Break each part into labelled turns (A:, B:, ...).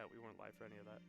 A: Pat. We weren't live for any of that.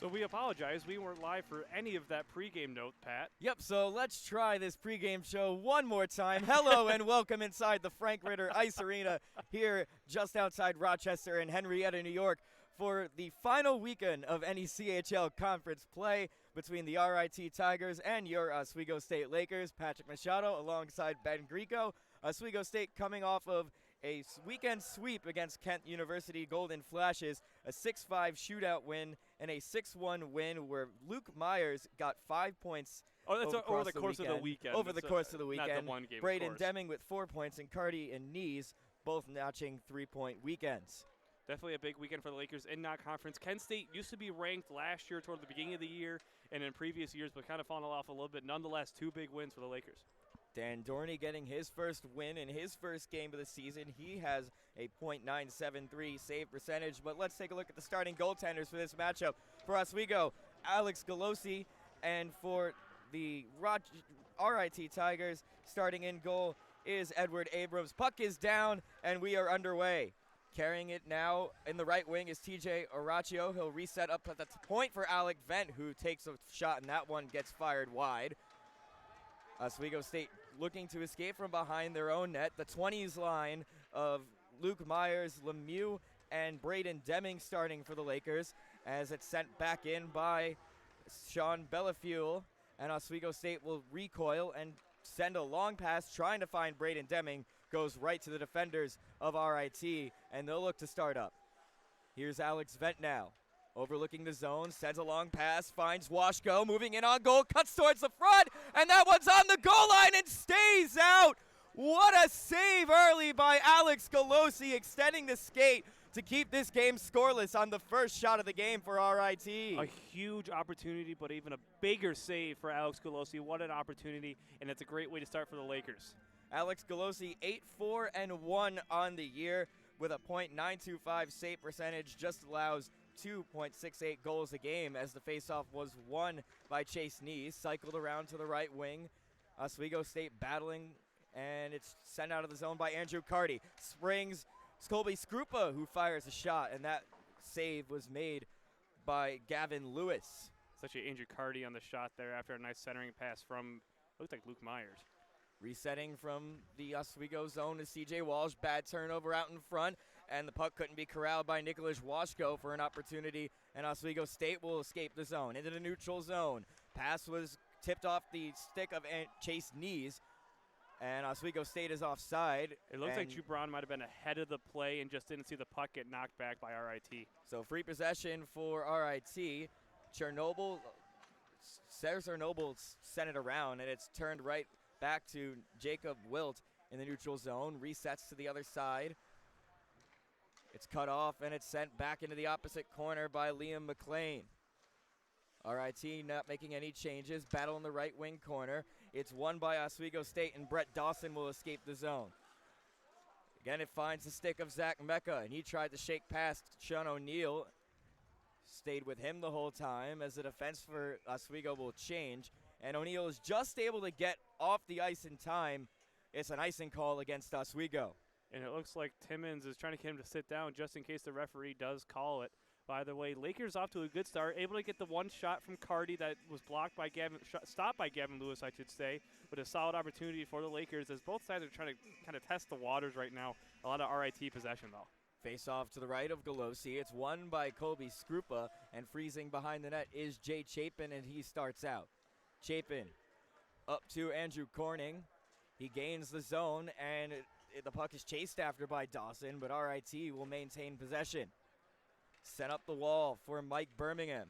A: So we apologize. We weren't live for any of that pregame note, Pat.
B: Yep, so let's try this pregame show one more time. Hello and welcome inside the Frank Ritter Ice Arena here just outside Rochester in Henrietta, New York for the final weekend of NECHL conference play between the RIT Tigers and your Oswego State Lakers. Patrick Machado alongside Ben Greco. Oswego State coming off of a weekend sweep against Kent University Golden Flashes, a 6-5 shootout win, and a 6-1 win where Luke Myers got 5 points
A: over the course of the weekend.
B: Over the course of the weekend.
A: Not the one game,
B: Braden Deming with 4 points, and Cardi and Knees both notching 3-point weekends.
A: Definitely a big weekend for the Lakers in non-conference. Kent State used to be ranked last year toward the beginning of the year and in previous years, but kind of fallen off a little bit. Nonetheless, 2 big wins for the Lakers.
B: Dan Dorney getting his first win in his first game of the season. He has a .973 save percentage, but let's take a look at the starting goaltenders for this matchup. For Oswego, Alex Galosi, and for the RIT Tigers, starting in goal is Edward Abrams. Puck is down, and we are underway. Carrying it now in the right wing is TJ Araccio. He'll reset up at the point for Alec Vent, who takes a shot, and that one gets fired wide. Oswego State looking to escape from behind their own net. The 20s line of Luke Myers, Lemieux, and Braden Deming starting for the Lakers as it's sent back in by Sean Bellafuel. And Oswego State will recoil and send a long pass trying to find Braden Deming. Goes right to the defenders of RIT, and they'll look to start up. Here's Alex Vent now. Overlooking the zone, sends a long pass, finds Washko, moving in on goal, cuts towards the front, and that one's on the goal line and stays out. What a save early by Alex Galosi, extending the skate to keep this game scoreless on the first shot of the game for RIT.
A: A huge opportunity, but even a bigger save for Alex Galosi. What an opportunity, and it's a great way to start for the Lakers.
B: Alex Galosi 8-4-1 on the year with a .925 save percentage, just allows 2.68 goals a game as the faceoff was won by Chase Knees. Cycled around to the right wing. Oswego State battling, and it's sent out of the zone by Andrew Cardi. Springs, Colby Skrupa, who fires a shot, and that save was made by Gavin Lewis.
A: Such a Andrew Cardi on the shot there after a nice centering pass from, looked like Luke Myers.
B: Resetting from the Oswego zone is C.J. Walsh. Bad turnover out in front, and the puck couldn't be corralled by Nicholas Washko for an opportunity, and Oswego State will escape the zone into the neutral zone. Pass was tipped off the stick of Chase Knees, and Oswego State is offside.
A: It looks like Jubron might have been ahead of the play and just didn't see the puck get knocked back by RIT.
B: So free possession for RIT. Chernobyl sent it around, and it's turned right back to Jacob Wilt in the neutral zone. Resets to the other side. It's cut off, and it's sent back into the opposite corner by Liam McLean. RIT not making any changes. Battle in the right wing corner. It's won by Oswego State, and Brett Dawson will escape the zone. Again, it finds the stick of Zach Mecca, and he tried to shake past Sean O'Neill. Stayed with him the whole time as the defense for Oswego will change. And O'Neill is just able to get off the ice in time. It's an icing call against Oswego.
A: And it looks like Timmons is trying to get him to sit down just in case the referee does call it. By the way, Lakers off to a good start, able to get the one shot from Cardi that was blocked by stopped by Gavin Lewis, I should say, but a solid opportunity for the Lakers as both sides are trying to kind of test the waters right now. A lot of RIT possession, though.
B: Face off to the right of Galosi. It's won by Colby Skrupa, and freezing behind the net is Jay Chapin, and he starts out. Chapin up to Andrew Corning. He gains the zone, and the puck is chased after by Dawson, but RIT will maintain possession. Set up the wall for Mike Birmingham.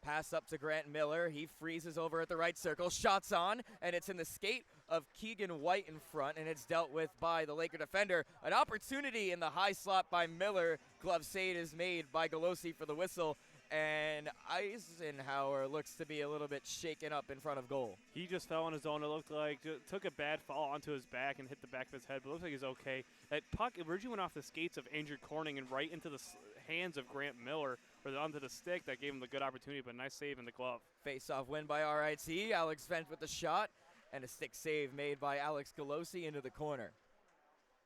B: Pass up to Grant Miller. He freezes over at the right circle. Shots on, and it's in the skate of Keegan White in front, and it's dealt with by the Laker defender. An opportunity in the high slot by Miller. Glove save is made by Galosi for the whistle, and Eisenhower looks to be a little bit shaken up in front of goal.
A: He just fell on his own. It looked like took a bad fall onto his back and hit the back of his head, but it looks like he's okay. That puck originally went off the skates of Andrew Corning and right into the hands of Grant Miller, or onto the stick. That gave him the good opportunity, but nice save in the glove.
B: Face-off win by RIT. Alex Fent with the shot, and a stick save made by Alex Galosi into the corner.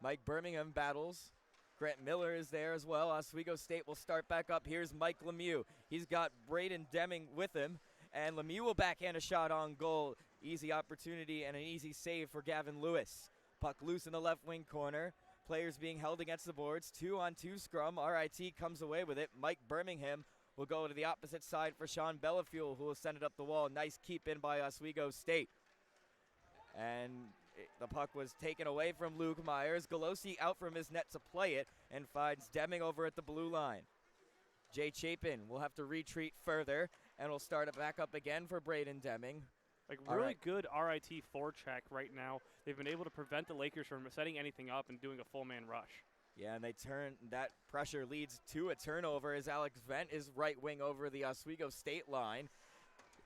B: Mike Birmingham battles. Grant Miller is there as well. Oswego State will start back up. Here's Mike Lemieux. He's got Braden Deming with him, and Lemieux will backhand a shot on goal. Easy opportunity and an easy save for Gavin Lewis. Puck loose in the left wing corner. Players being held against the boards. 2-on-2 scrum. RIT comes away with it. Mike Birmingham will go to the opposite side for Sean Bellafuel, who will send it up the wall. Nice keep in by Oswego State. And the puck was taken away from Luke Myers. Galosi out from his net to play it and finds Deming over at the blue line. Jay Chapin will have to retreat further, and will start it back up again for Braden Deming.
A: Like really good RIT forecheck right now. They've been able to prevent the Lakers from setting anything up and doing a full man rush.
B: Yeah, and that pressure leads to a turnover as Alex Vent is right wing over the Oswego State line.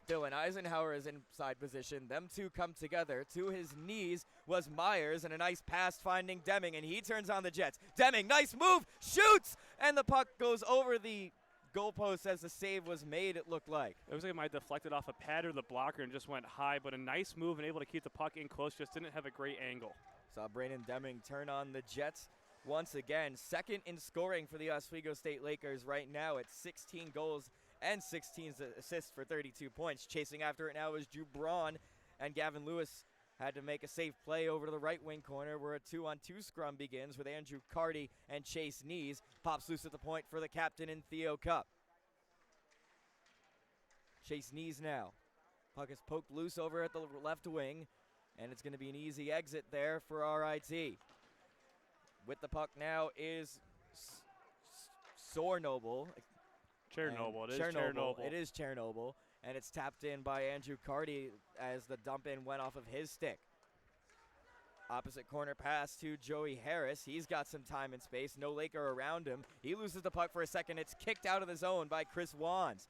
B: Dylan Eisenhower is inside position. Them two come together. To his knees was Myers, and a nice pass finding Deming, and he turns on the Jets. Deming, nice move, shoots, and the puck goes over the goalpost as the save was made, it looked like.
A: It was like it might have deflected off a pad or the blocker and just went high, but a nice move and able to keep the puck in close, just didn't have a great angle.
B: Saw Brandon Deming turn on the Jets once again. Second in scoring for the Oswego State Lakers right now at 16 goals and 16 assists for 32 points. Chasing after it now is Drew Braun, and Gavin Lewis had to make a safe play over to the right wing corner where a 2-on-2 scrum begins with Andrew Carty and Chase Knees. Pops loose at the point for the captain in Theo Cup. Chase Knees now. Puck is poked loose over at the left wing, and it's going to be an easy exit there for RIT. With the puck now is Sornoble.
A: Chernobyl. It is Chernobyl.
B: It is Chernobyl. And it's tapped in by Andrew Carty as the dump in went off of his stick. Opposite corner pass to Joey Harris. He's got some time and space. No Laker around him. He loses the puck for a second. It's kicked out of the zone by Chris Wands.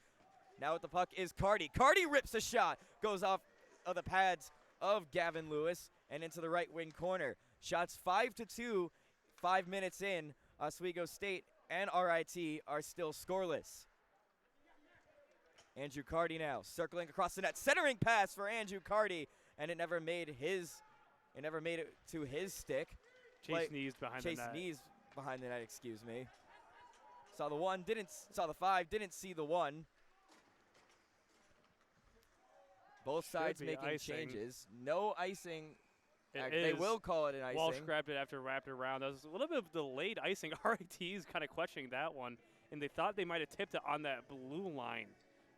B: Now with the puck is Carty. Carty rips a shot. Goes off of the pads of Gavin Lewis and into the right wing corner. Shots 5-2. 5 minutes in. Oswego State and RIT are still scoreless. Andrew Carty now circling across the net, centering pass for Andrew Carty, and it never made it to his stick.
A: Chase Knees behind the net.
B: Chase Knees behind the net, excuse me. Saw the 5, didn't see the 1. Both sides making changes. No icing. They will call it an icing.
A: Walsh grabbed it after wrapped it around. That was a little bit of delayed icing. RIT is kind of questioning that one, and they thought they might have tipped it on that blue line.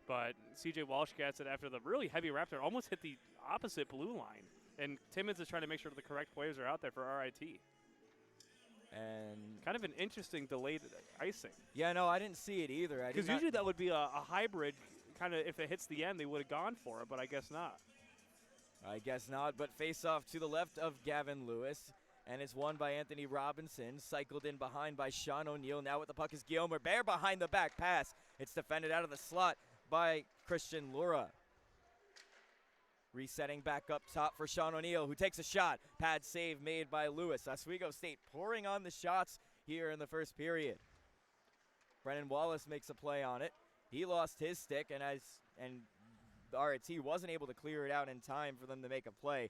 A: But C.J. Walsh gets it after the really heavy raptor, almost hit the opposite blue line. And Timmons is trying to make sure that the correct players are out there for RIT.
B: And
A: kind of an interesting delayed icing.
B: Yeah, no, I didn't see it either.
A: Because usually that would be a hybrid, kind of if it hits the end, they would have gone for it, but I guess not.
B: I guess not, but face off to the left of Gavin Lewis, and it's won by Anthony Robinson, cycled in behind by Sean O'Neill. Now with the puck is Guillaume Bear behind the back pass. It's defended out of the slot by Christian Lura. Resetting back up top for Sean O'Neill, who takes a shot. Pad save made by Lewis. Oswego State pouring on the shots here in the first period. Brennan Wallace makes a play on it. He lost his stick, and RIT wasn't able to clear it out in time for them to make a play.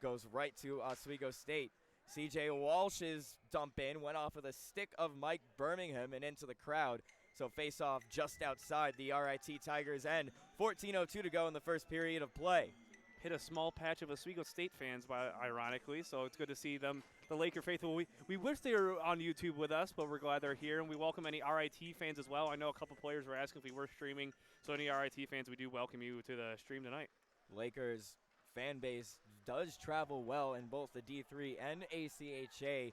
B: Goes right to Oswego State. C.J. Walsh's dump in went off of the stick of Mike Birmingham and into the crowd. So face off just outside the RIT Tigers end. 14:02 to go in the first period of play.
A: Hit a small patch of Oswego State fans, ironically, so it's good to see them, the Laker faithful. We wish they were on YouTube with us, but we're glad they're here, and we welcome any RIT fans as well. I know a couple players were asking if we were streaming, so any RIT fans, we do welcome you to the stream tonight.
B: Lakers fan base does travel well in both the D3 and ACHA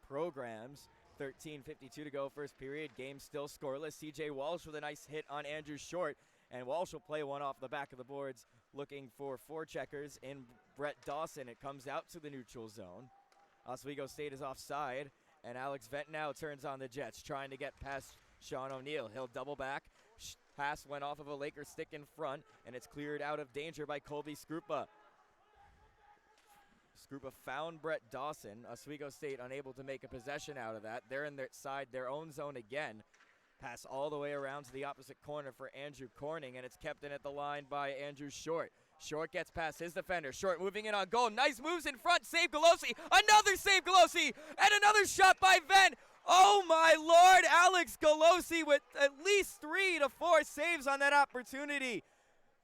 B: programs. 13:52 to go, first period. Game still scoreless. CJ Walsh with a nice hit on Andrew Short, and Walsh will play one off the back of the boards, looking for forecheckers in Brett Dawson. It comes out to the neutral zone. Oswego State is offside, and Alex Vent now turns on the Jets, trying to get past Sean O'Neill. He'll double back. Pass went off of a Laker stick in front, and it's cleared out of danger by Colby Skrupa. Skrupa found Brett Dawson. Oswego State unable to make a possession out of that. They're in their side, their own zone again. Pass all the way around to the opposite corner for Andrew Corning, and it's kept in at the line by Andrew Short. Short gets past his defender. Short moving in on goal. Nice moves in front. Save Galosi. Another save Galosi. And another shot by Vent. Oh my Lord. Alex Galosi with at least 3 to 4 saves on that opportunity.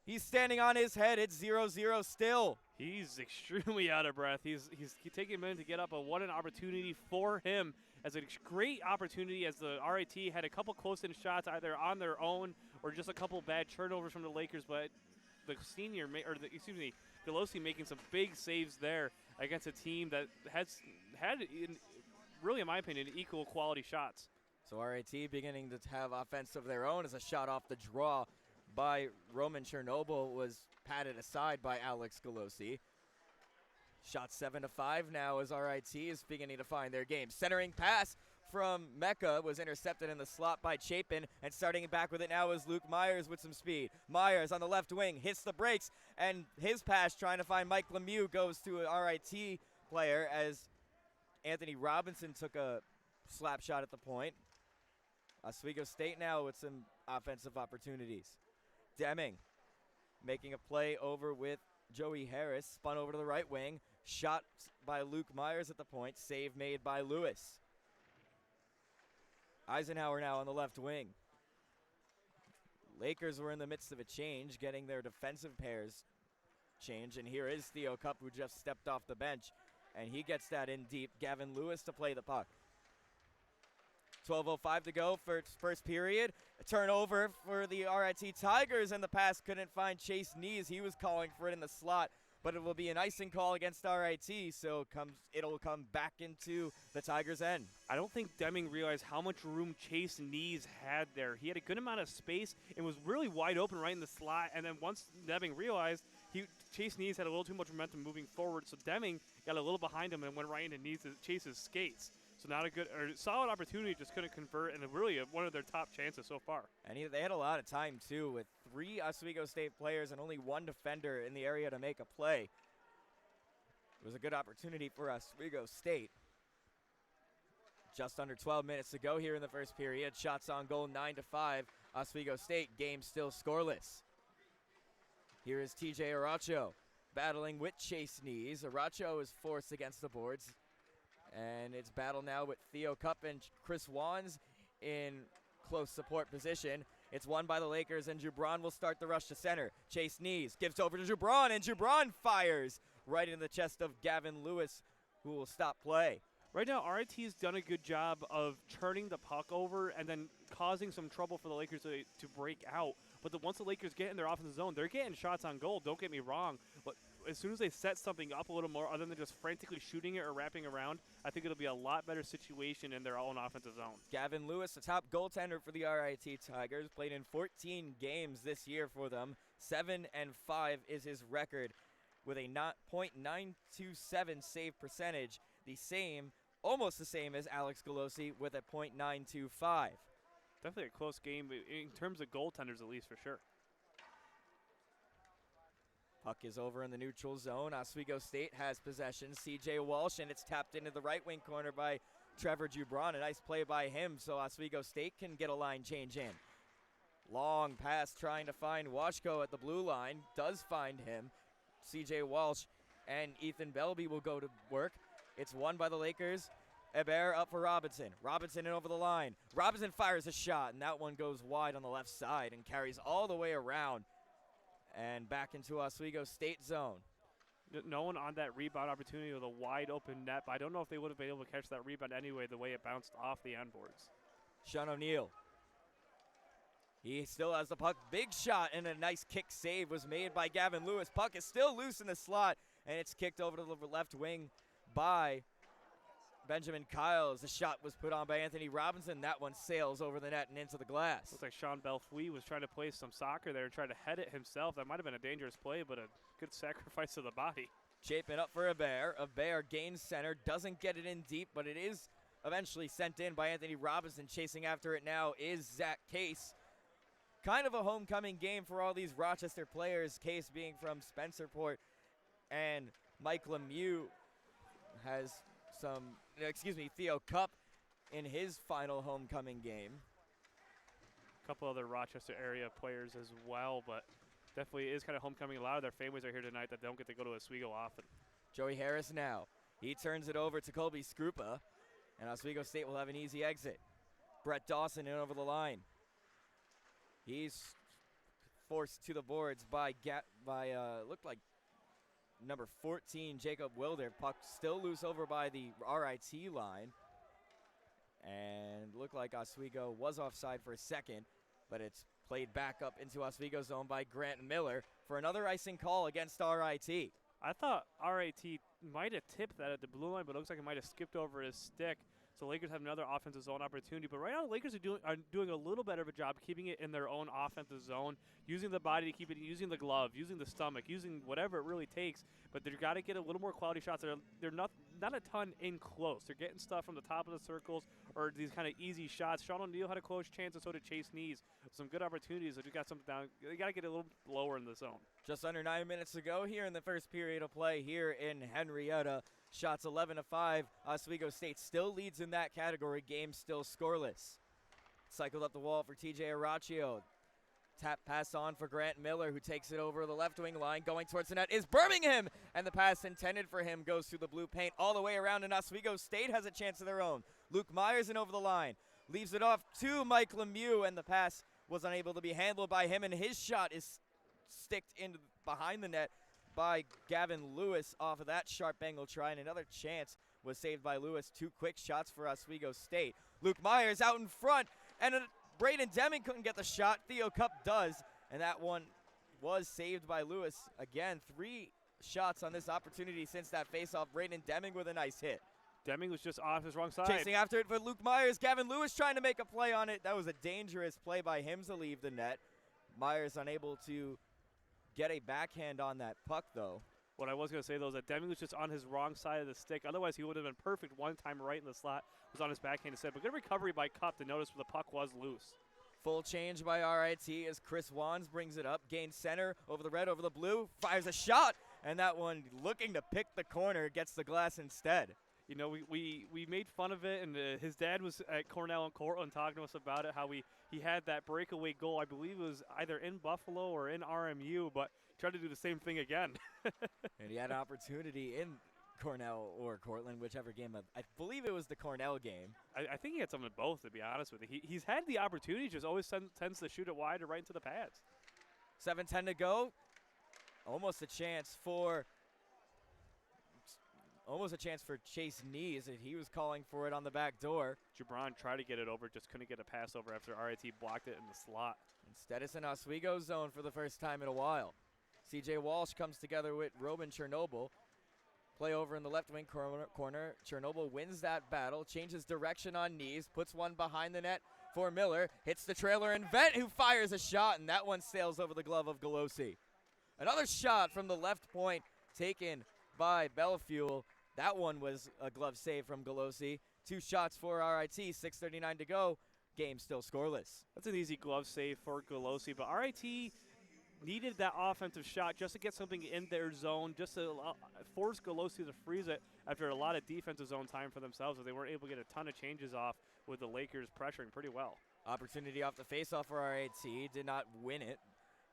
B: He's standing on his head. It's 0-0 still.
A: He's extremely out of breath. He's taking a minute to get up. What an opportunity for him. As a great opportunity, as the RIT had a couple close-in shots either on their own or just a couple bad turnovers from the Lakers, but the senior, Galosi making some big saves there against a team that had, really in my opinion, equal quality shots.
B: So RIT beginning to have offense of their own as a shot off the draw by Roman Chernobyl was patted aside by Alex Galosi. Shot 7-5 now as RIT is beginning to find their game. Centering pass from Mecca was intercepted in the slot by Chapin, and starting back with it now is Luke Myers with some speed. Myers on the left wing hits the brakes, and his pass trying to find Mike Lemieux goes to an RIT player as Anthony Robinson took a slap shot at the point. Oswego State now with some offensive opportunities. Deming making a play over with Joey Harris, spun over to the right wing, shot by Luke Myers at the point, save made by Lewis. Eisenhower now on the left wing. Lakers were in the midst of a change, getting their defensive pairs changed, and here is Theo Cup, who just stepped off the bench, and he gets that in deep. Gavin Lewis to play the puck. 12:05 to go for first period. A turnover for the RIT Tigers, and the pass couldn't find Chase Nees. He was calling for it in the slot, but it will be an icing call against RIT, so it'll come back into the Tigers' end.
A: I don't think Deming realized how much room Chase Nees had there. He had a good amount of space and was really wide open right in the slot, and then once Deming realized, Chase Nees had a little too much momentum moving forward, so Deming got a little behind him and went right into Chase's skates. So not a good or solid opportunity, just couldn't convert, and really one of their top chances so far.
B: And they had a lot of time, too, with 3 Oswego State players and only 1 defender in the area to make a play. It was a good opportunity for Oswego State. Just under 12 minutes to go here in the first period. Shots on goal 9-5. Oswego State, game still scoreless. Here is TJ Aracho battling with Chase Nees. Aracho is forced against the boards. And it's battle now with Theo Cup and Chris Wands in close support position. It's won by the Lakers, and Jubran will start the rush to center. Chase Nees gives over to Jubran, and Jubran fires right in the chest of Gavin Lewis, who will stop play.
A: Right now, RIT's done a good job of turning the puck over and then causing some trouble for the Lakers to break out. But once the Lakers get in their offensive zone, they're getting shots on goal, don't get me wrong. But as soon as they set something up a little more, other than just frantically shooting it or wrapping around, I think it'll be a lot better situation in their own offensive zone.
B: Gavin Lewis, the top goaltender for the RIT Tigers, played in 14 games this year for them. 7-5 is his record with a .927 save percentage, almost the same as Alex Galosi with a .925.
A: Definitely a close game in terms of goaltenders, at least, for sure.
B: Puck is over in the neutral zone. Oswego State has possession. CJ Walsh, and it's tapped into the right wing corner by Trevor Jubran. A nice play by him, so Oswego State can get a line change in. Long pass trying to find Washko at the blue line. Does find him. CJ Walsh and Ethan Belby will go to work. It's won by the Lakers. Hebert up for Robinson. Robinson in over the line. Robinson fires a shot, and that one goes wide on the left side and carries all the way around and back into Oswego State zone.
A: No one on that rebound opportunity with a wide open net, but I don't know if they would have been able to catch that rebound anyway, the way it bounced off the end boards.
B: Sean O'Neill. He still has the puck. Big shot, and a nice kick save was made by Gavin Lewis. Puck is still loose in the slot, and it's kicked over to the left wing by Benjamin Kyles. The shot was put on by Anthony Robinson. That one sails over the net and into the glass.
A: Looks like Sean Belfouy was trying to play some soccer there and try to head it himself. That might have been a dangerous play, but a good sacrifice of the body.
B: Chapin up for Hebert. Hebert gains center, doesn't get it in deep, but it is eventually sent in by Anthony Robinson. Chasing after it now is Zach Case. Kind of a homecoming game for all these Rochester players. Case being from Spencerport, and Mike Lemieux has Theo Cup in his final homecoming game.
A: A couple other Rochester area players as well, but definitely is kind of homecoming. A lot of their families are here tonight that don't get to go to Oswego often.
B: Joey Harris now. He turns it over to Colby Skrupa, and Oswego State will have an easy exit. Brett Dawson in over the line. He's forced to the boards by looked like number 14, Jacob Wilder. Puck still loose over by the RIT line. And looked like Oswego was offside for a second, but it's played back up into Oswego zone by Grant Miller for another icing call against RIT.
A: I thought RIT might have tipped that at the blue line, but it looks like it might have skipped over his stick. So Lakers have another offensive zone opportunity. But right now, the Lakers are doing a little better of a job keeping it in their own offensive zone, using the body to keep it, using the glove, using the stomach, using whatever it really takes. But they've got to get a little more quality shots. They're not a ton in close. They're getting stuff from the top of the circles or these kind of easy shots. Sean O'Neill had a close chance, and so did Chase Nees. Some good opportunities. They just got something down. They got to get a little lower in the zone.
B: Just under 9 minutes to go here in the first period of play here in Henrietta. Shots 11-5. Oswego State still leads in that category. Game still scoreless. Cycled up the wall for TJ Araccio. Tap pass on for Grant Miller, who takes it over the left wing line. Going towards the net is Birmingham, and the pass intended for him goes through the blue paint all the way around, and Oswego State has a chance of their own. Luke Myers in over the line. Leaves it off to Mike Lemieux, and the pass was unable to be handled by him, and his shot is sticked in behind the net by Gavin Lewis off of that sharp angle try, and another chance was saved by Lewis. Two quick shots for Oswego State. Luke Myers out in front, and Braden Deming couldn't get the shot. Theo Cup does, and that one was saved by Lewis. Again, 3 shots on this opportunity since that faceoff. Braden Deming with a nice hit.
A: Deming was just off his wrong side.
B: Chasing after it for Luke Myers. Gavin Lewis trying to make a play on it. That was a dangerous play by him to leave the net. Myers unable to get a backhand on that puck, though.
A: What I was going to say, though, is that Deming was just on his wrong side of the stick. Otherwise, he would have been perfect one time right in the slot. Was on his backhand instead. But good recovery by Cup to notice where the puck was loose.
B: Full change by RIT as Chris Wands brings it up. Gains center over the red, over the blue. Fires a shot. And that one looking to pick the corner gets the glass instead.
A: You know, we made fun of it, and his dad was at Cornell and Cortland talking to us about it, how he had that breakaway goal. I believe it was either in Buffalo or in RMU, but tried to do the same thing again.
B: And he had an opportunity in Cornell or Cortland, whichever game. I believe it was the Cornell game.
A: I think he had some of both, to be honest with you. He's had the opportunity, just always tends to shoot it wide or right into the pads.
B: 7:10 to go. Almost a chance for Chase Nees, and he was calling for it on the back door.
A: Gibran tried to get it over, just couldn't get a pass over after RIT blocked it in the slot.
B: Instead, it's in Oswego zone for the first time in a while. CJ Walsh comes together with Robin Chernobyl. Play over in the left wing corner. Chernobyl wins that battle, changes direction on Nees, puts one behind the net for Miller, hits the trailer and Vent, who fires a shot, and that one sails over the glove of Galosi. Another shot from the left point taken by Bellefuel. That one was a glove save from Galosi. 2 shots for RIT, 6:39 to go. Game still scoreless.
A: That's an easy glove save for Galosi, but RIT needed that offensive shot just to get something in their zone, just to force Galosi to freeze it after a lot of defensive zone time for themselves, as they weren't able to get a ton of changes off with the Lakers pressuring pretty well.
B: Opportunity off the faceoff for RIT, did not win it,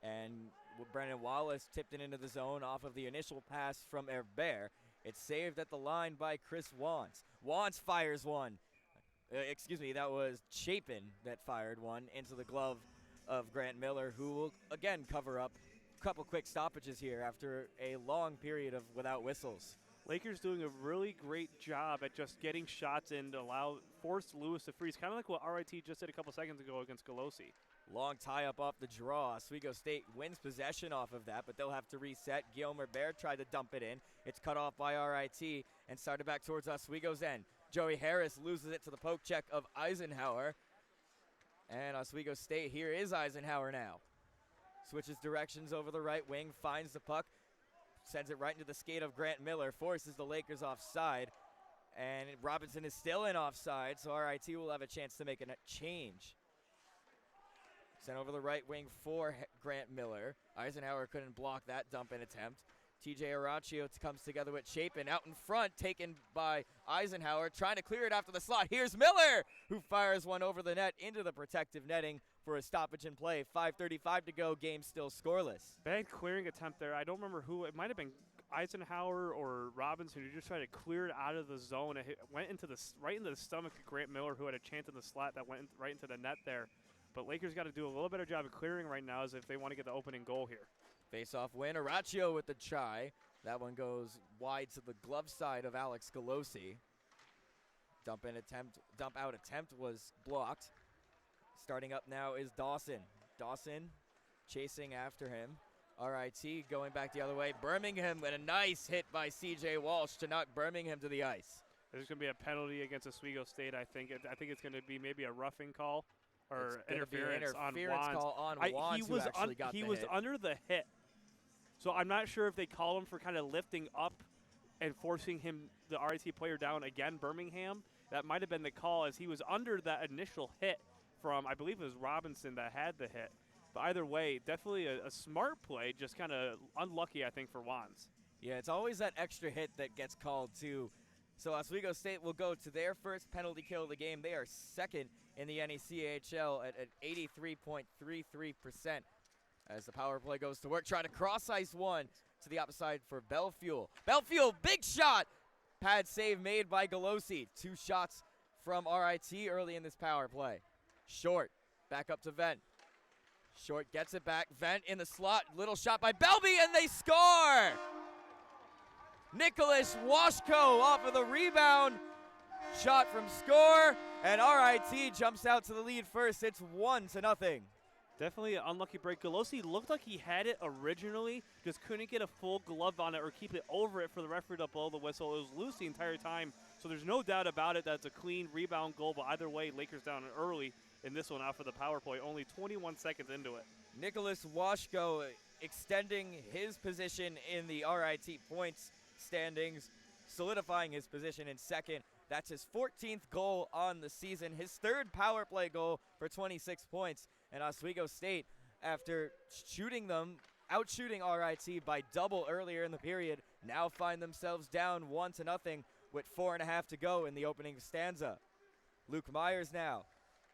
B: and Brennan Wallace tipped it into the zone off of the initial pass from Herbert. It's saved at the line by Chris Wands. Wands fires one. That was Chapin that fired one into the glove of Grant Miller, who will again cover up a couple quick stoppages here after a long period of without whistles.
A: Lakers doing a really great job at just getting shots in to force Lewis to freeze, kind of like what RIT just did a couple seconds ago against Golosi.
B: Long tie up off the draw. Oswego State wins possession off of that, but they'll have to reset. Guillaume Herbert tried to dump it in. It's cut off by RIT and started back towards Oswego's end. Joey Harris loses it to the poke check of Eisenhower. And Oswego State, here is Eisenhower now. Switches directions over the right wing, finds the puck, sends it right into the skate of Grant Miller, forces the Lakers offside. And Robinson is still in offside, so RIT will have a chance to make a change. Sent over the right wing for Grant Miller. Eisenhower couldn't block that dump and attempt. TJ Araccio comes together with Chapin out in front, taken by Eisenhower, trying to clear it after the slot. Here's Miller, who fires one over the net into the protective netting for a stoppage in play. 5:35 to go, game still scoreless.
A: Bad clearing attempt there. I don't remember who. It might have been Eisenhower or Robinson who just tried to clear it out of the zone. It went into right into the stomach of Grant Miller, who had a chance in the slot that went right into the net there. But Lakers got to do a little better job of clearing right now as if they want to get the opening goal here.
B: Face-off win. Araccio with the try. That one goes wide to the glove side of Alex Golosi. Dump out attempt was blocked. Starting up now is Dawson. Dawson chasing after him. RIT going back the other way. Birmingham with a nice hit by CJ Walsh to knock Birmingham to the ice.
A: There's going to be a penalty against Oswego State, I think. I think it's going to be maybe a roughing call or interference on Wands.
B: Call on Wands,
A: he was under the hit. So I'm not sure if they call him for kind of lifting up and forcing the RIT player down again, Birmingham. That might have been the call, as he was under that initial hit from, I believe it was Robinson that had the hit. But either way, definitely a smart play, just kind of unlucky, I think, for Wands.
B: Yeah, it's always that extra hit that gets called, too. So Oswego State will go to their first penalty kill of the game. They are second in the NECHL at 83.33%. As the power play goes to work, trying to cross ice one to the opposite for Belfuel. Belfuel, big shot! Pad save made by Golosi. 2 shots from RIT early in this power play. Short, back up to Vent. Short gets it back. Vent in the slot. Little shot by Belby, and they score! Nicholas Washko off of the rebound. Shot from score, and RIT jumps out to the lead first. It's 1-0.
A: Definitely an unlucky break. Golosi looked like he had it originally, just couldn't get a full glove on it or keep it over it for the referee to blow the whistle. It was loose the entire time, so there's no doubt about it. That's a clean rebound goal, but either way, Lakers down early in this one out for the power play, only 21 seconds into it.
B: Nicholas Washko extending his position in the RIT points standings, solidifying his position in second. That's his 14th goal on the season, his 3rd power play goal for 26 points. And Oswego State, after outshooting RIT by double earlier in the period, now find themselves down 1-0 with 4.5 to go in the opening stanza. Luke Myers now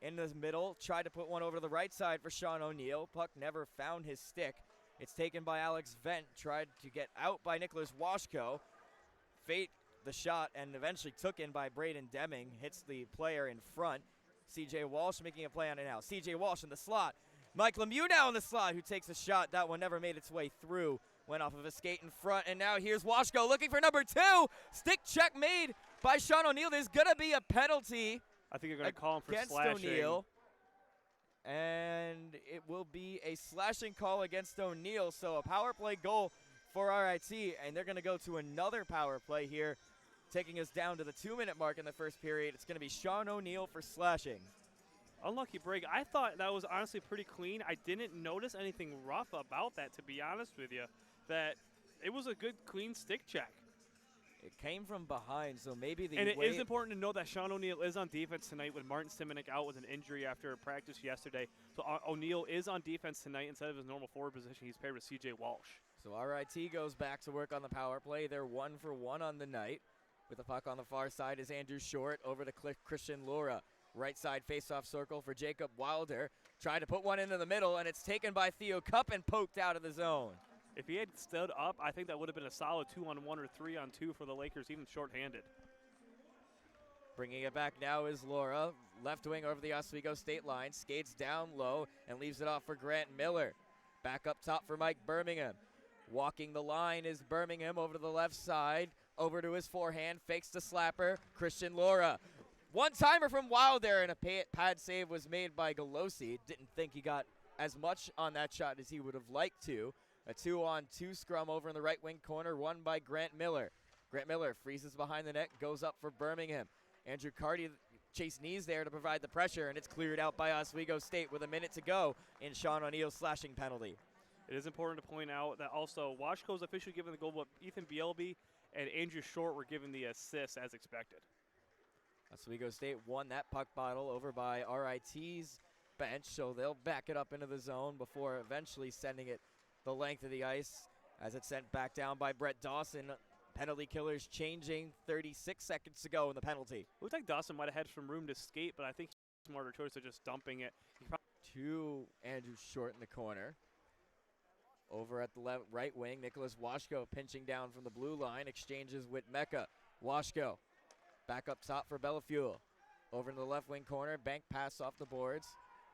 B: in the middle, tried to put one over to the right side for Sean O'Neill. Puck never found his stick. It's taken by Alex Vent, tried to get out by Nicholas Washko. Fate the shot and eventually took in by Braden Deming, hits the player in front. CJ Walsh making a play on it now. CJ Walsh in the slot. Mike Lemieux now in the slot, who takes a shot. That one never made its way through. Went off of a skate in front, and now here's Washko looking for number 2. Stick check made by Sean O'Neill. There's going to be a penalty.
A: I think you're going to call him for
B: against
A: slashing.
B: O'Neill. And it will be a slashing call against O'Neill. So a power play goal for RIT, and they're going to go to another power play here, taking us down to the 2-minute mark in the first period. It's going to be Sean O'Neill for slashing.
A: Unlucky break. I thought that was honestly pretty clean. I didn't notice anything rough about that, to be honest with you. That it was a good, clean stick check.
B: It came from behind, so maybe the
A: And it is important to know that Sean O'Neill is on defense tonight with Martin Simonek out with an injury after practice yesterday. So O'Neill is on defense tonight instead of his normal forward position. He's paired with C.J. Walsh.
B: So RIT goes back to work on the power play. They're 1 for 1 on the night. With the puck on the far side is Andrew Short over to Christian Lura. Right side face-off circle for Jacob Wilder. Tried to put one into the middle, and it's taken by Theo Cup and poked out of the zone.
A: If he had stood up, I think that would have been a solid 2-on-1 or 3-on-2 for the Lakers, even shorthanded.
B: Bringing it back now is Laura. Left wing over the Oswego State line. Skates down low and leaves it off for Grant Miller. Back up top for Mike Birmingham. Walking the line is Birmingham over to the left side. over to his forehand, fakes the slapper, Christian Laura. One-timer from Wild there, and a pad save was made by Galosi. Didn't think he got as much on that shot as he would have liked to. A 2-on-2 scrum over in the right wing corner, won by Grant Miller. Grant Miller freezes behind the net, goes up for Birmingham. Andrew Carty, Chase Knees there to provide the pressure, and it's cleared out by Oswego State with a minute to go in Sean O'Neill's slashing penalty.
A: It is important to point out that also Washco's officially given the goal, but Ethan Bielby and Andrew Short were given the assist as expected.
B: Oswego State won that puck battle over by RIT's bench, so they'll back it up into the zone before eventually sending it the length of the ice as it's sent back down by Brett Dawson. Penalty killers changing, 36 seconds to go in the penalty.
A: Looks like Dawson might have had some room to skate, but I think he's a smarter choice of just dumping it.
B: To Andrew Short in the corner. Over at the right wing, Nicholas Washko pinching down from the blue line, exchanges with Mecca. Washko back up top for Bellafuel. Over in the left wing corner, bank pass off the boards.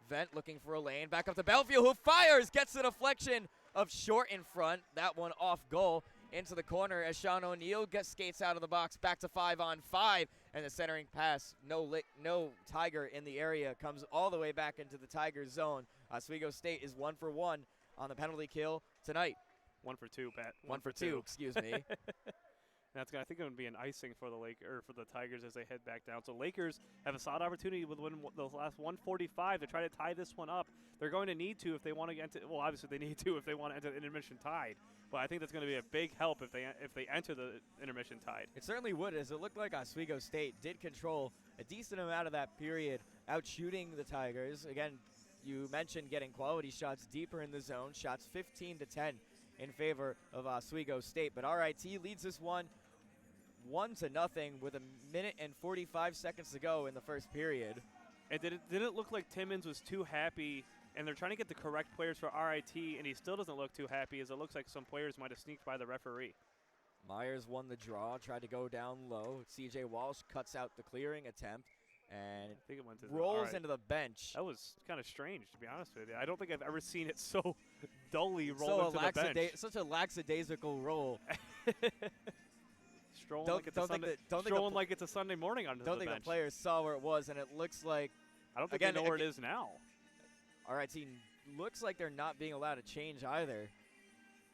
B: Vent looking for a lane, back up to Bellafuel, who fires, gets the deflection of Short in front. That one off goal into the corner as Sean O'Neill skates out of the box, back to 5-on-5, and the centering pass, no Tiger in the area, comes all the way back into the Tiger zone. Oswego State is 1 for 1 on the penalty kill tonight.
A: 1 for 2, Pat.
B: 1 for 2, excuse me.
A: That's I think it would be an icing for the Tigers as they head back down. So Lakers have a solid opportunity with the last 1:45 to try to tie this one up. They're going to need to if they want to enter. Well, obviously they need to if they want to enter the intermission tied. But I think that's going to be a big help if they enter the intermission tied.
B: It certainly would, as it looked like Oswego State did control a decent amount of that period, out shooting the Tigers. Again, you mentioned getting quality shots deeper in the zone. Shots 15-10 in favor of Oswego State. But RIT leads this one 1-0 with a minute and 45 seconds to go in the first period.
A: And did it look like Timmons was too happy, and they're trying to get the correct players for RIT, and he still doesn't look too happy, as it looks like some players might have sneaked by the referee.
B: Myers won the draw, tried to go down low. CJ Walsh cuts out the clearing attempt and
A: I think it went to
B: rolls into the bench.
A: That was kind of strange, to be honest with you. I don't think I've ever seen it so dully roll into the bench.
B: Such a lackadaisical roll.
A: Strolling like it's a Sunday morning onto the bench.
B: Don't think the players saw where it was, and it looks like.
A: I don't think they know where it is now.
B: All right, team looks like they're not being allowed to change either.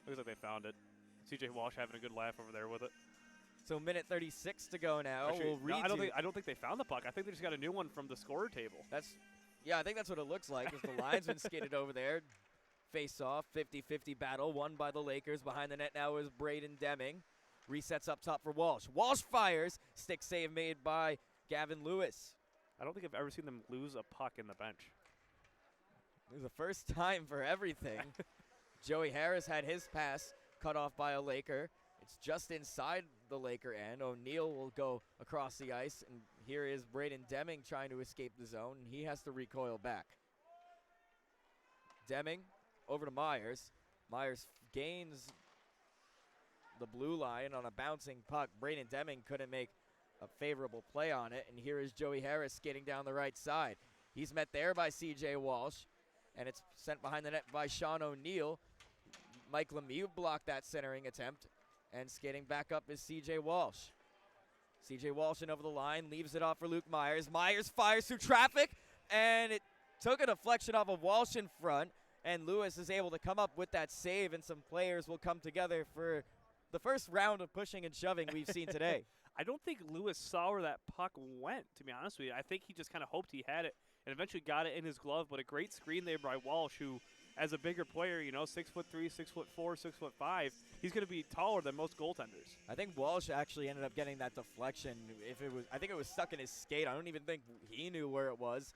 A: Looks like they found it. CJ Walsh having a good laugh over there with it.
B: So minute 36 to go now.
A: Actually, I don't think they found the puck. I think they just got a new one from the scorer table.
B: I think that's what it looks like. As the linesman skated over there. Face off, 50-50 battle, won by the Lakers. Behind the net now is Braden Deming. Resets up top for Walsh. Walsh fires. Stick save made by Gavin Lewis.
A: I don't think I've ever seen them lose a puck in the bench.
B: It was the first time for everything. Joey Harris had his pass cut off by a Laker. It's just inside the Laker end. O'Neal will go across the ice, and here is Braden Deming trying to escape the zone, and he has to recoil back. Deming over to Myers. Myers gains the blue line on a bouncing puck. Braden Deming couldn't make a favorable play on it, and here is Joey Harris skating down the right side. He's met there by C.J. Walsh, and it's sent behind the net by Sean O'Neal. Mike Lemieux blocked that centering attempt, and skating back up is C.J. Walsh. C.J. Walsh in over the line, leaves it off for Luke Myers. Myers fires through traffic, and it took a deflection off of Walsh in front, and Lewis is able to come up with that save, and some players will come together for the first round of pushing and shoving we've seen today.
A: I don't think Lewis saw where that puck went, to be honest with you. I think he just kind of hoped he had it and eventually got it in his glove, but a great screen there by Walsh, who, as a bigger player, 6'3", 6'4", 6'5", he's going to be taller than most goaltenders.
B: I think Walsh actually ended up getting that deflection. I think it was stuck in his skate. I don't even think he knew where it was,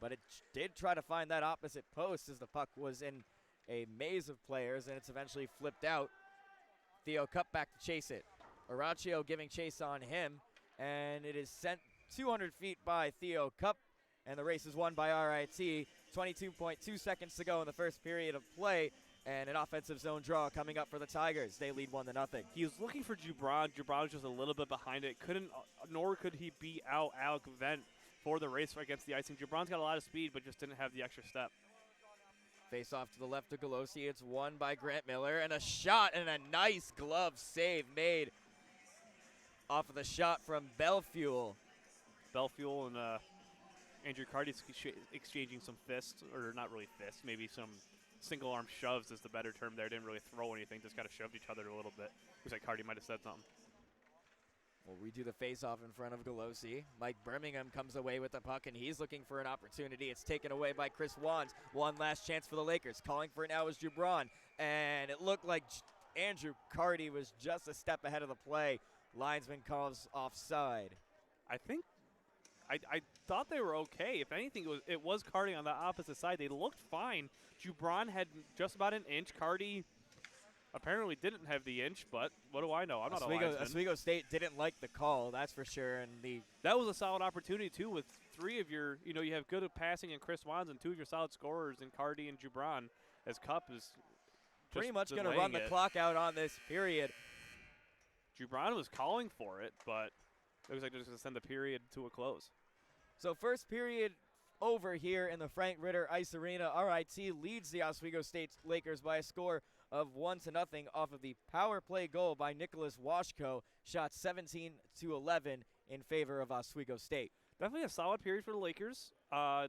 B: but it did try to find that opposite post as the puck was in a maze of players, and it's eventually flipped out. Theo Cup back to chase it. Araccio giving chase on him, and it is sent 200 feet by Theo Cup, and the race is won by RIT. 22.2 seconds to go in the first period of play, and an offensive zone draw coming up for the Tigers. They lead 1-0.
A: He was looking for Gibran. Gibran was just a little bit behind it. Nor could he beat out Alec Vent for the race against the icing. Gibran's got a lot of speed, but just didn't have the extra step.
B: Face off to the left of Galosi. It's won by Grant Miller, and a shot and a nice glove save made off of the shot from Belfuel.
A: Belfuel and Andrew Carty exchanging some fists, or not really fists, maybe some single arm shoves is the better term there. Didn't really throw anything, just kind of shoved each other a little bit. Looks like Carty might have said something.
B: We'll redo the face-off in front of Galosi. Mike Birmingham comes away with the puck, and he's looking for an opportunity. It's taken away by Chris Wands. One last chance for the Lakers. Calling for it now is Jubron, and it looked like Andrew Carty was just a step ahead of the play. Linesman calls offside.
A: I think I thought they were okay. If anything, it was Carty on the opposite side. They looked fine. Jubron had just about an inch. Carty apparently didn't have the inch, but what do I know? I'm not a linesman.
B: Oswego State didn't like the call, that's for sure. And
A: that was a solid opportunity, too, with three of your, you have good passing in Chris Wands and two of your solid scorers in Carty and Jubron, as Cup is
B: pretty much going to run the clock out on this period.
A: Jubron was calling for it, but it looks like they're just going to send the period to a close.
B: So first period over here in the Frank Ritter Ice Arena. RIT leads the Oswego State Lakers by a score of 1-0 off of the power play goal by Nicholas Washko, shot 17-11 in favor of Oswego State.
A: Definitely a solid period for the Lakers.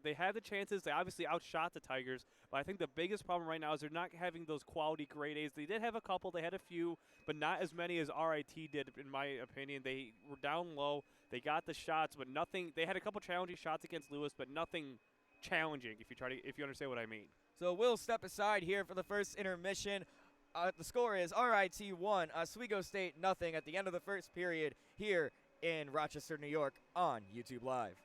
A: They had the chances. They obviously outshot the Tigers, but I think the biggest problem right now is they're not having those quality grade A's. They did have a couple. They had a few, but not as many as RIT did, in my opinion. They were down low. They got the shots, but nothing. They had a couple challenging shots against Lewis, but nothing challenging, if you understand what I mean.
B: So we'll step aside here for the first intermission. The score is RIT 1, Oswego State nothing at the end of the first period here in Rochester, New York on YouTube Live.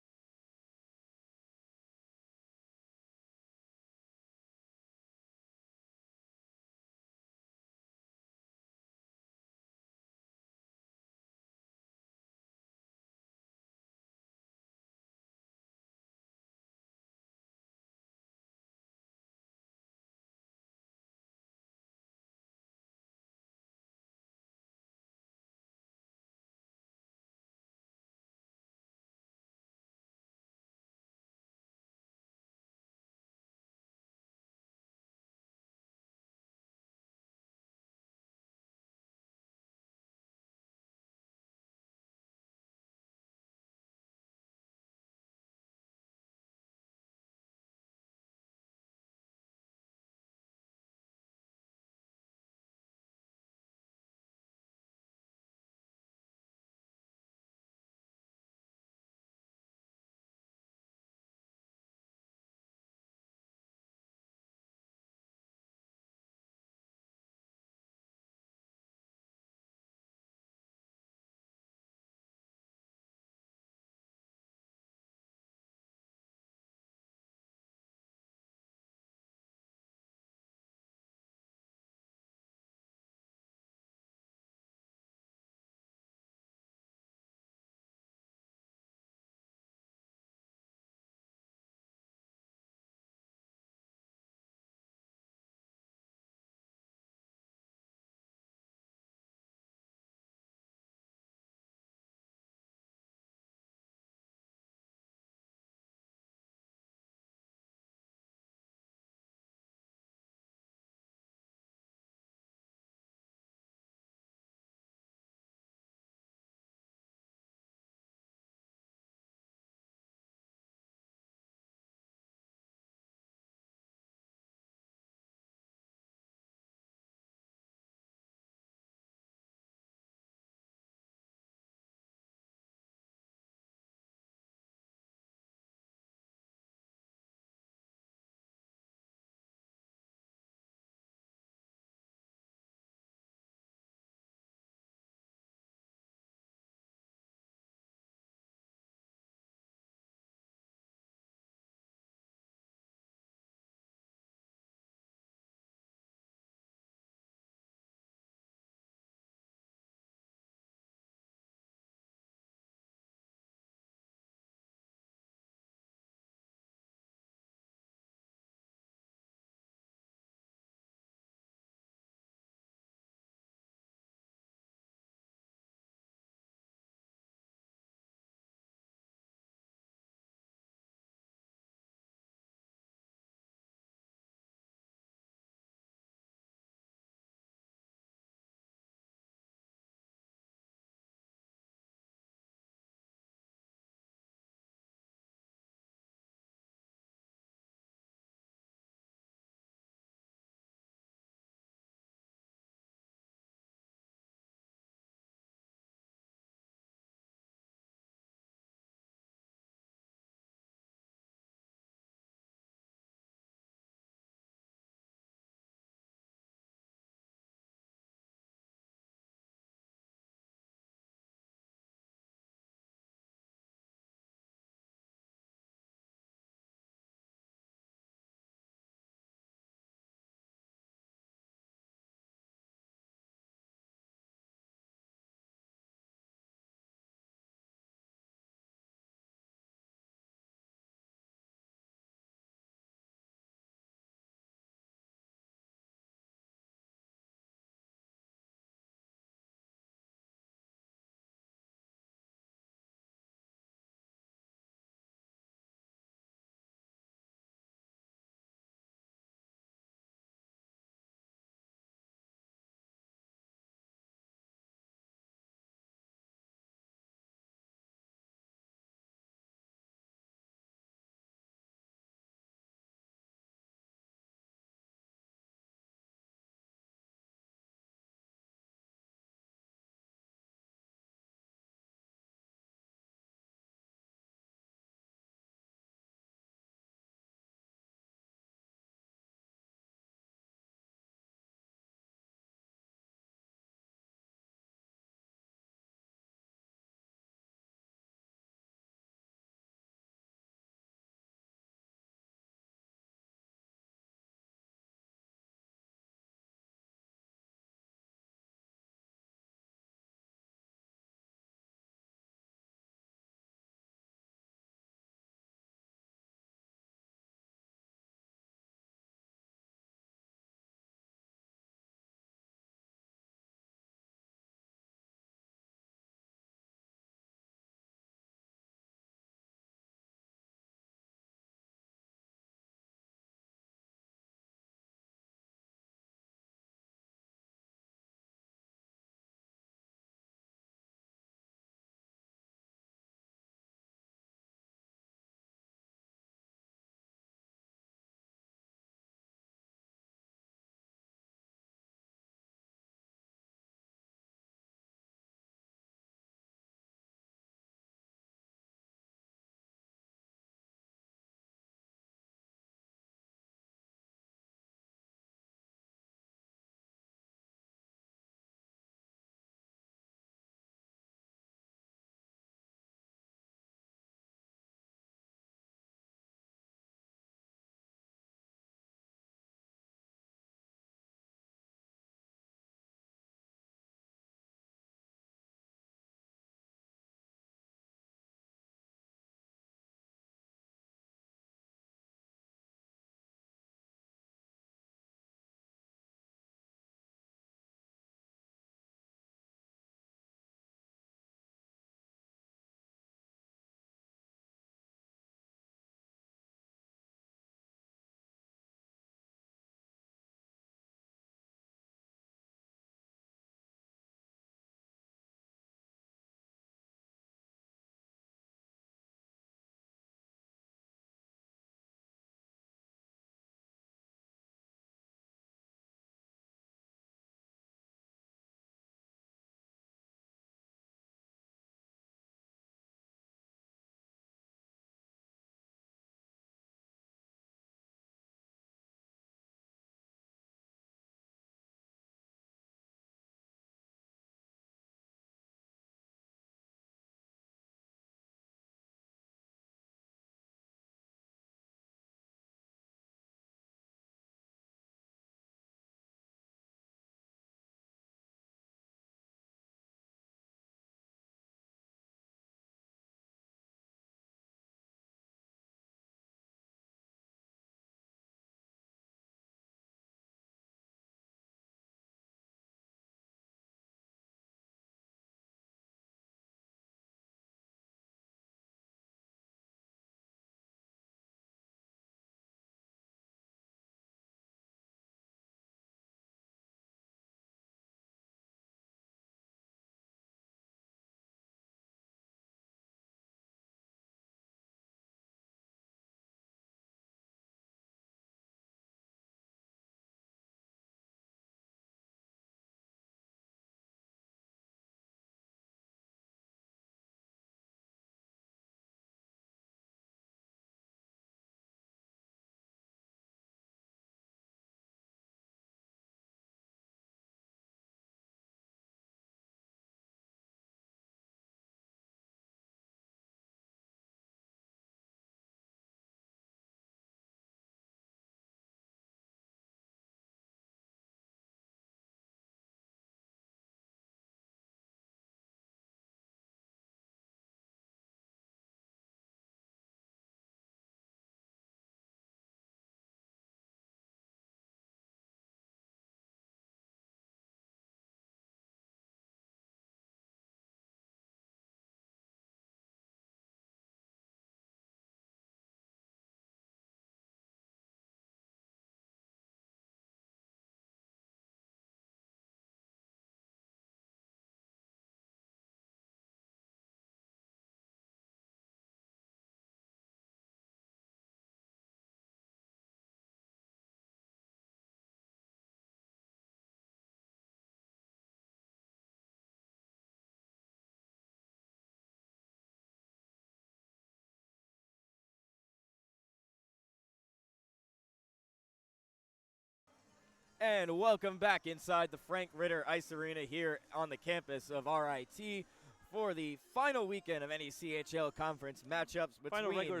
B: And welcome back inside the Frank Ritter Ice Arena here on the campus of RIT for the final weekend of NECHL conference matchups between
A: Final regular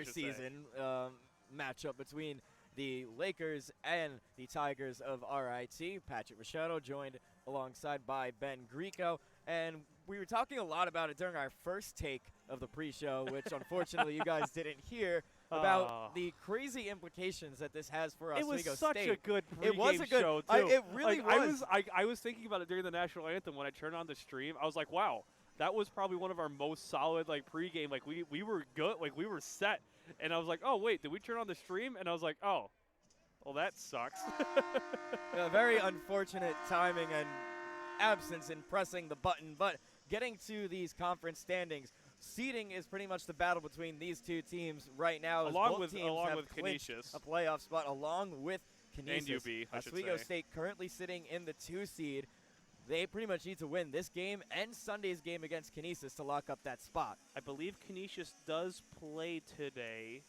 A: season
B: matchup between the Lakers and the Tigers of RIT. Patrick Machado joined alongside by Ben Greco, and we were talking a lot about it during our first take of the pre-show, which unfortunately you guys didn't hear, about the crazy implications that this has for Oswego State.
A: It was such a good show, too.
B: It really was.
A: I was thinking about it during the national anthem when I turned on the stream. I was like, wow, that was probably one of our most solid pregame. We were good. We were set. And I was like, oh, wait, did we turn on the stream? And I was like, oh, well, that sucks.
B: Very unfortunate timing and absence in pressing the button. But getting to these conference standings, seeding is pretty much the battle between these two teams right now.
A: Along with
B: Canisius,
A: Canisius.
B: A playoff spot along with Canisius.
A: And UB,
B: Oswego State currently sitting in the 2 seed. They pretty much need to win this game and Sunday's game against Canisius to lock up that spot.
A: I believe Canisius does play today.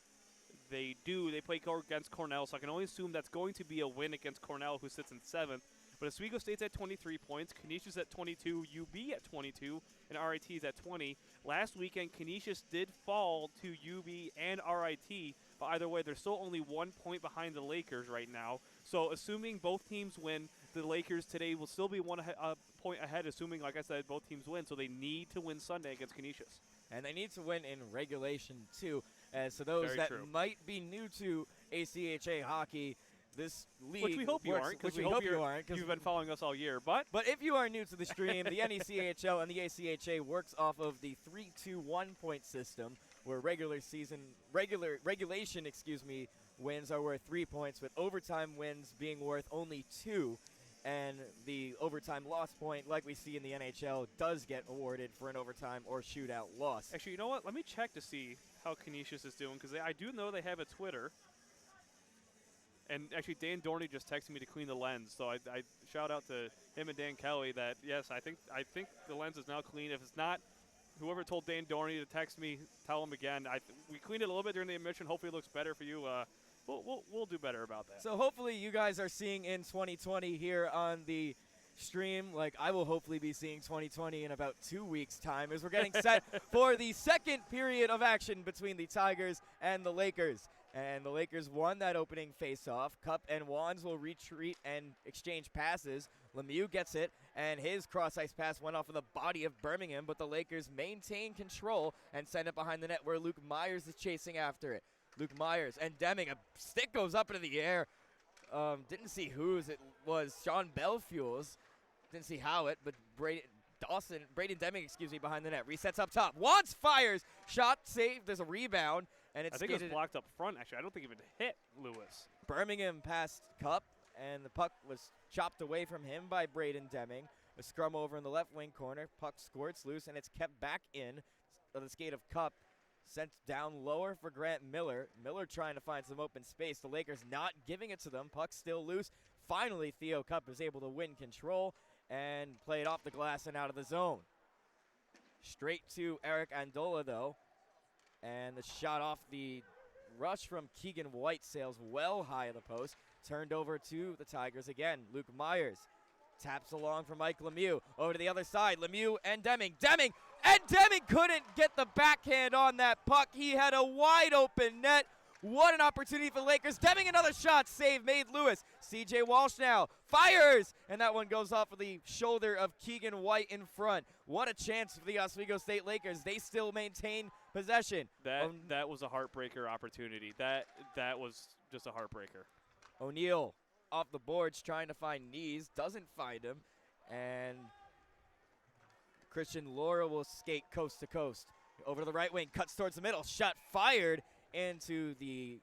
A: They do. They play against Cornell, so I can only assume that's going to be a win against Cornell, who sits in 7th. But Oswego State's at 23 points, Canisius at 22, UB at 22, and RIT is at 20. Last weekend, Canisius did fall to UB and RIT, but either way, they're still only 1 point behind the Lakers right now. So assuming both teams win, the Lakers today will still be 1 point ahead, assuming, like I said, both teams win. So they need to win Sunday against Canisius.
B: And they need to win in regulation, too. So those might be new to ACHA hockey, this league,
A: which we hope you aren't, because we hope you aren't. You've been following us all year. But
B: if you are new to the stream, the NECHL and the ACHA works off of the 3-2-1 point system, where regulation wins are worth 3 points, with overtime wins being worth only 2. And the overtime loss point, like we see in the NHL, does get awarded for an overtime or shootout loss.
A: Actually, you know what? Let me check to see how Canisius is doing, because I do know they have a Twitter. And actually, Dan Dorney just texted me to clean the lens, so I shout out to him and Dan Kelly that, yes, I think the lens is now clean. If it's not, whoever told Dan Dorney to text me, tell him again. We cleaned it a little bit during the admission. Hopefully it looks better for you. We'll do better about that.
B: So hopefully you guys are seeing in 2020 here on the stream, like I will hopefully be seeing 2020 in about 2 weeks' time, as we're getting set for the second period of action between the Tigers and the Lakers. And the Lakers won that opening face-off. Cup and Wands will retreat and exchange passes. Lemieux gets it, and his cross-ice pass went off of the body of Birmingham, but the Lakers maintain control and send it behind the net where Luke Myers is chasing after it. Luke Myers and Deming, a stick goes up into the air. Didn't see whose it was. Sean Belfuels. Didn't see Howitt, but Braden Deming, behind the net. Resets up top. Wands fires. Shot saved. There's a rebound. And
A: I think it was blocked up front, actually. I don't think it even hit Lewis.
B: Birmingham passed Cup, and the puck was chopped away from him by Braden Deming. A scrum over in the left wing corner. Puck squirts loose, and it's kept back in of the skate of Cup. Sent down lower for Grant Miller. Miller trying to find some open space. The Lakers not giving it to them. Puck still loose. Finally, Theo Cup is able to win control and play it off the glass and out of the zone. Straight to Eric Andola, though. And the shot off the rush from Keegan White sails well high of the post. Turned over to the Tigers again. Luke Myers taps along for Mike Lemieux. Over to the other side. Lemieux and Deming. Deming couldn't get the backhand on that puck. He had a wide open net. What an opportunity for the Lakers. Deming another shot. Save made Lewis. C.J. Walsh now fires. And that one goes off of the shoulder of Keegan White in front. What a chance for the Oswego State Lakers. They still maintain possession.
A: That was a heartbreaker opportunity. That was just a heartbreaker.
B: O'Neal off the boards trying to find Knees. Doesn't find him. And Christian Laura will skate coast to coast. Over to the right wing. Cuts towards the middle. Shot fired into the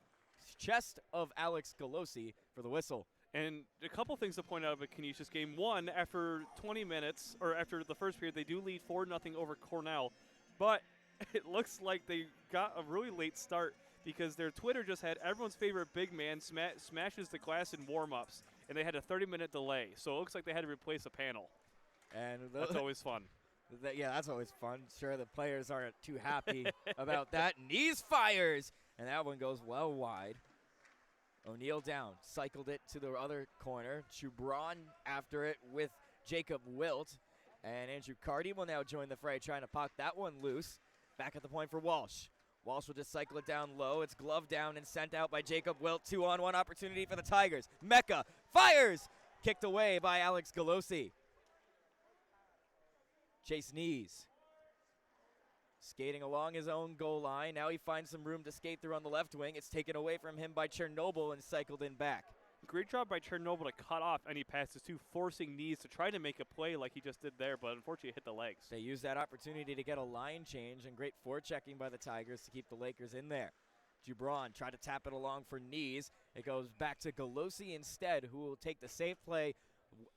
B: chest of Alex Galosi for the whistle.
A: And a couple things to point out about Canisius game. One, after 20 minutes, or after the first period, they do lead 4-0 over Cornell. But it looks like they got a really late start because their Twitter just had everyone's favorite big man smashes the glass in warm-ups, and they had a 30-minute delay. So it looks like they had to replace a panel.
B: And
A: that's always fun.
B: Yeah, that's always fun. Sure, the players aren't too happy about that. Knees fires, and that one goes well wide. O'Neal down, cycled it to the other corner. Chubron after it with Jacob Wilt. And Andrew Carty will now join the fray, trying to poke that one loose. Back at the point for Walsh. Walsh will just cycle it down low. It's gloved down and sent out by Jacob Wilt. 2-on-1 opportunity for the Tigers. Mecca fires! Kicked away by Alex Galosi. Chase Knees. Skating along his own goal line. Now he finds some room to skate through on the left wing. It's taken away from him by Chernobyl and cycled in back.
A: Great job by Chernobyl to cut off any passes too, forcing Knees to try to make a play like he just did there, but unfortunately hit the legs.
B: They used that opportunity to get a line change, and great forechecking by the Tigers to keep the Lakers in there. Jubron tried to tap it along for Knees. It goes back to Galosi instead, who will take the safe play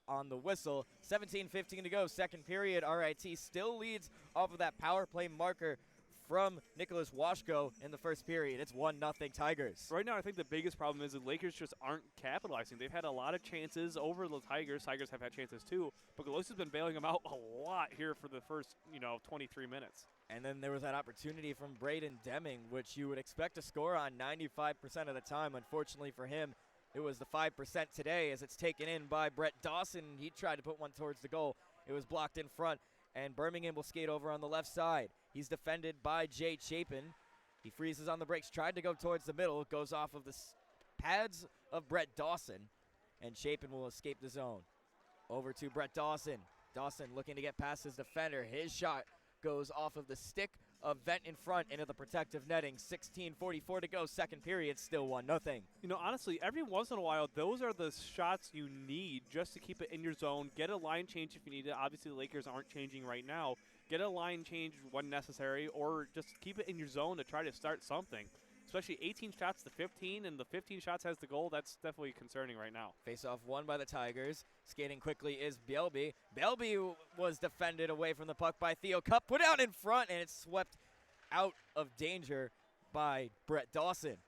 B: on the whistle. 17:15 to go, second period. RIT still leads off of that power play marker from Nicholas Washko in the first period. It's 1-0 Tigers.
A: Right now, I think the biggest problem is the Lakers just aren't capitalizing. They've had a lot of chances over the Tigers. Tigers have had chances too, but Galosi's been bailing them out a lot here for the first, 23 minutes.
B: And then there was that opportunity from Braden Deming, which you would expect to score on 95% of the time. Unfortunately for him, it was the 5% today as it's taken in by Brett Dawson. He tried to put one towards the goal. It was blocked in front, and Birmingham will skate over on the left side. He's defended by Jay Chapin. He freezes on the brakes, tried to go towards the middle, goes off of the pads of Brett Dawson, and Chapin will escape the zone. Over to Brett Dawson. Dawson looking to get past his defender. His shot goes off of the stick of Vent in front into the protective netting. 16:44 to go, second period, still 1-0.
A: Honestly, every once in a while, those are the shots you need just to keep it in your zone. Get a line change if you need it. Obviously, the Lakers aren't changing right now. Get a line change when necessary, or just keep it in your zone to try to start something. Especially 18 shots to 15, and the 15 shots has the goal. That's definitely concerning right now.
B: Face-off won by the Tigers. Skating quickly is Belby. Belby was defended away from the puck by Theo Cup. Put out in front, and it's swept out of danger by Brett Dawson.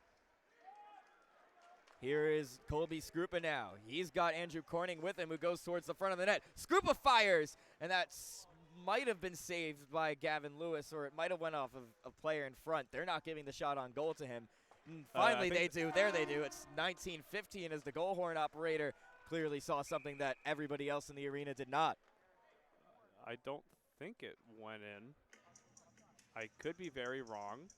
B: Here is Colby Skrupa now. He's got Andrew Corning with him, who goes towards the front of the net. Skrupa fires, and that's might have been saved by Gavin Lewis, or it might have went off of a player in front. They're not giving the shot on goal to him. And finally, they do. There they do. It's 19:15 as the goal horn operator clearly saw something that everybody else in the arena did not.
A: I don't think it went in. I could be very wrong.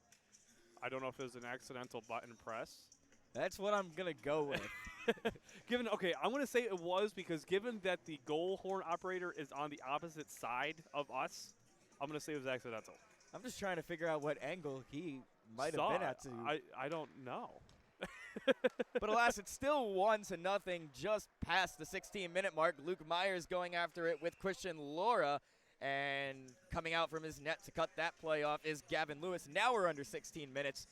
A: I don't know if it was an accidental button press.
B: That's what I'm going to go with.
A: I'm going to say it was, because given that the goal horn operator is on the opposite side of us, I'm going to say it was accidental.
B: I'm just trying to figure out what angle he might have been at.
A: I don't know.
B: But alas, it's still 1-0, just past the 16-minute mark. Luke Myers going after it with Christian Laura, and coming out from his net to cut that play off is Gavin Lewis. Now we're under 16 minutes.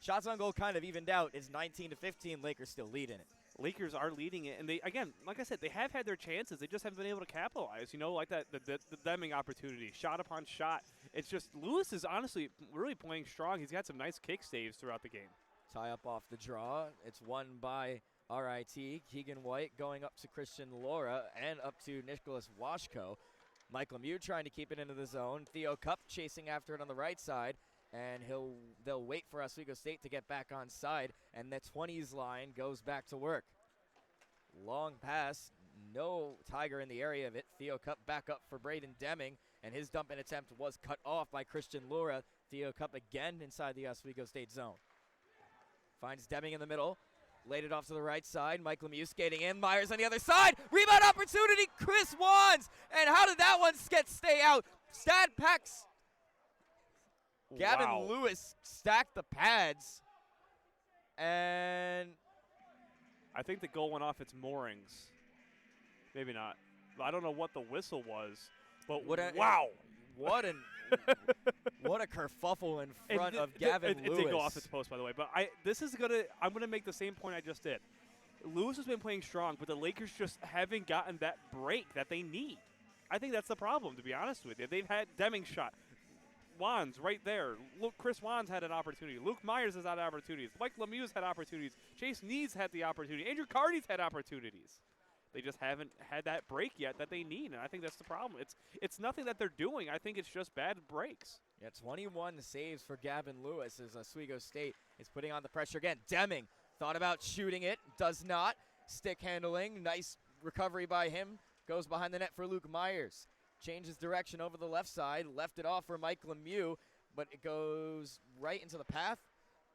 B: Shots on goal kind of evened out. It's 19-15. Lakers still leading it.
A: Lakers are leading it, and they, again, like I said, they have had their chances. They just haven't been able to capitalize. Like that the Deming opportunity, shot upon shot. It's just Lewis is honestly really playing strong. He's got some nice kick saves throughout the game.
B: Tie up off the draw. It's won by RIT. Keegan White going up to Christian Laura and up to Nicholas Washko. Mike Lemieux trying to keep it into the zone. Theo Cup chasing after it on the right side. And they'll wait for Oswego State to get back on side, and the 20s line goes back to work. Long pass, no Tiger in the area of it. Theo Cup back up for Braden Deming, and his dumping attempt was cut off by Christian Laura. Theo Cup again inside the Oswego State zone. Finds Deming in the middle, laid it off to the right side. Mike Lemieux skating in, Myers on the other side. Rebound opportunity, Chris Wands, and how did that one stay out? Stad Pex. Gavin Lewis stacked the pads, and
A: I think the goal went off its moorings. Maybe not. I don't know what the whistle was, but what a
B: kerfuffle in front of Gavin Lewis.
A: It did go off its post, by the way. But I'm gonna make the same point I just did. Lewis has been playing strong, but the Lakers just haven't gotten that break that they need. I think that's the problem, to be honest with you. They've had Deming shot. Wands right there. Look, Chris Wands had an opportunity. Luke Myers has had opportunities. Mike Lemieux had opportunities. Chase Knees had the opportunity. Andrew Carty's had opportunities. They just haven't had that break yet that they need, and I think that's the problem. It's nothing that they're doing. I think it's just bad breaks.
B: Yeah, 21 saves for Gavin Lewis as Oswego State is putting on the pressure again. Deming Thought about shooting it, does not. Stick handling, nice recovery by him. Goes behind the net for Luke Myers. Changes direction over the left side, left it off for Mike Lemieux, but it goes right into the path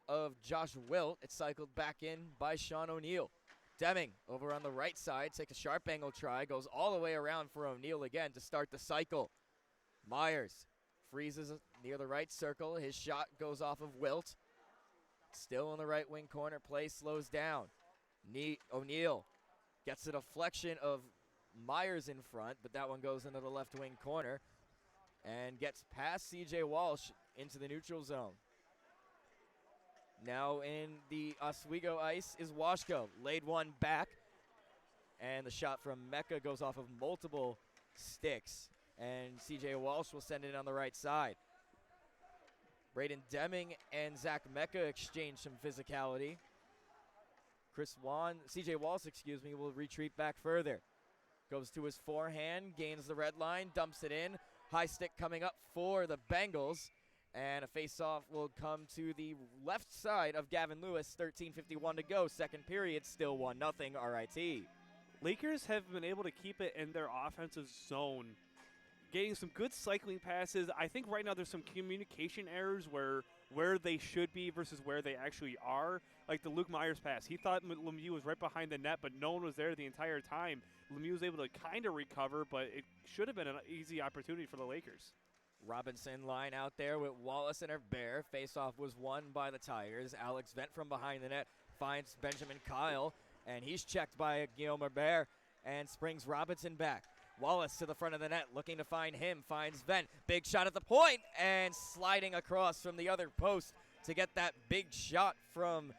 B: of Josh Wilt. It's cycled back in by Sean O'Neill. Deming over on the right side, takes a sharp angle try, goes all the way around for O'Neill again to start the cycle. Myers freezes near the right circle. His shot goes off of Wilt. Still in the right wing corner, play slows down. O'Neill gets a deflection of Myers in front, but that one goes into the left wing corner and gets past CJ Walsh into the neutral zone. Now in the Oswego ice is Washko. Laid one back, and the shot from Mecca goes off of multiple sticks, and CJ Walsh will send it on the right side. Braden Deming and Zach Mecca exchange some physicality. CJ Walsh, will retreat back further. Goes to his forehand, gains the red line, dumps it in. High stick coming up for the Bengals. And a face-off will come to the left side of Gavin Lewis. 13:51 to go. Second period, still 1-0 RIT.
A: Lakers have been able to keep it in their offensive zone, getting some good cycling passes. I think right now there's some communication errors where they should be versus where they actually are. Like the Luke Myers pass. He thought Lemieux was right behind the net, but no one was there the entire time. Lemieux was able to kind of recover, but it should have been an easy opportunity for the Lakers.
B: Robinson line out there with Wallace and Herbert. Face-off was won by the Tigers. Alex Vent from behind the net finds Benjamin Kyle, and he's checked by Guillaume Herbert and springs Robinson back. Wallace to the front of the net, looking to find him, finds Vent. Big shot at the point, and sliding across from the other post to get that big shot from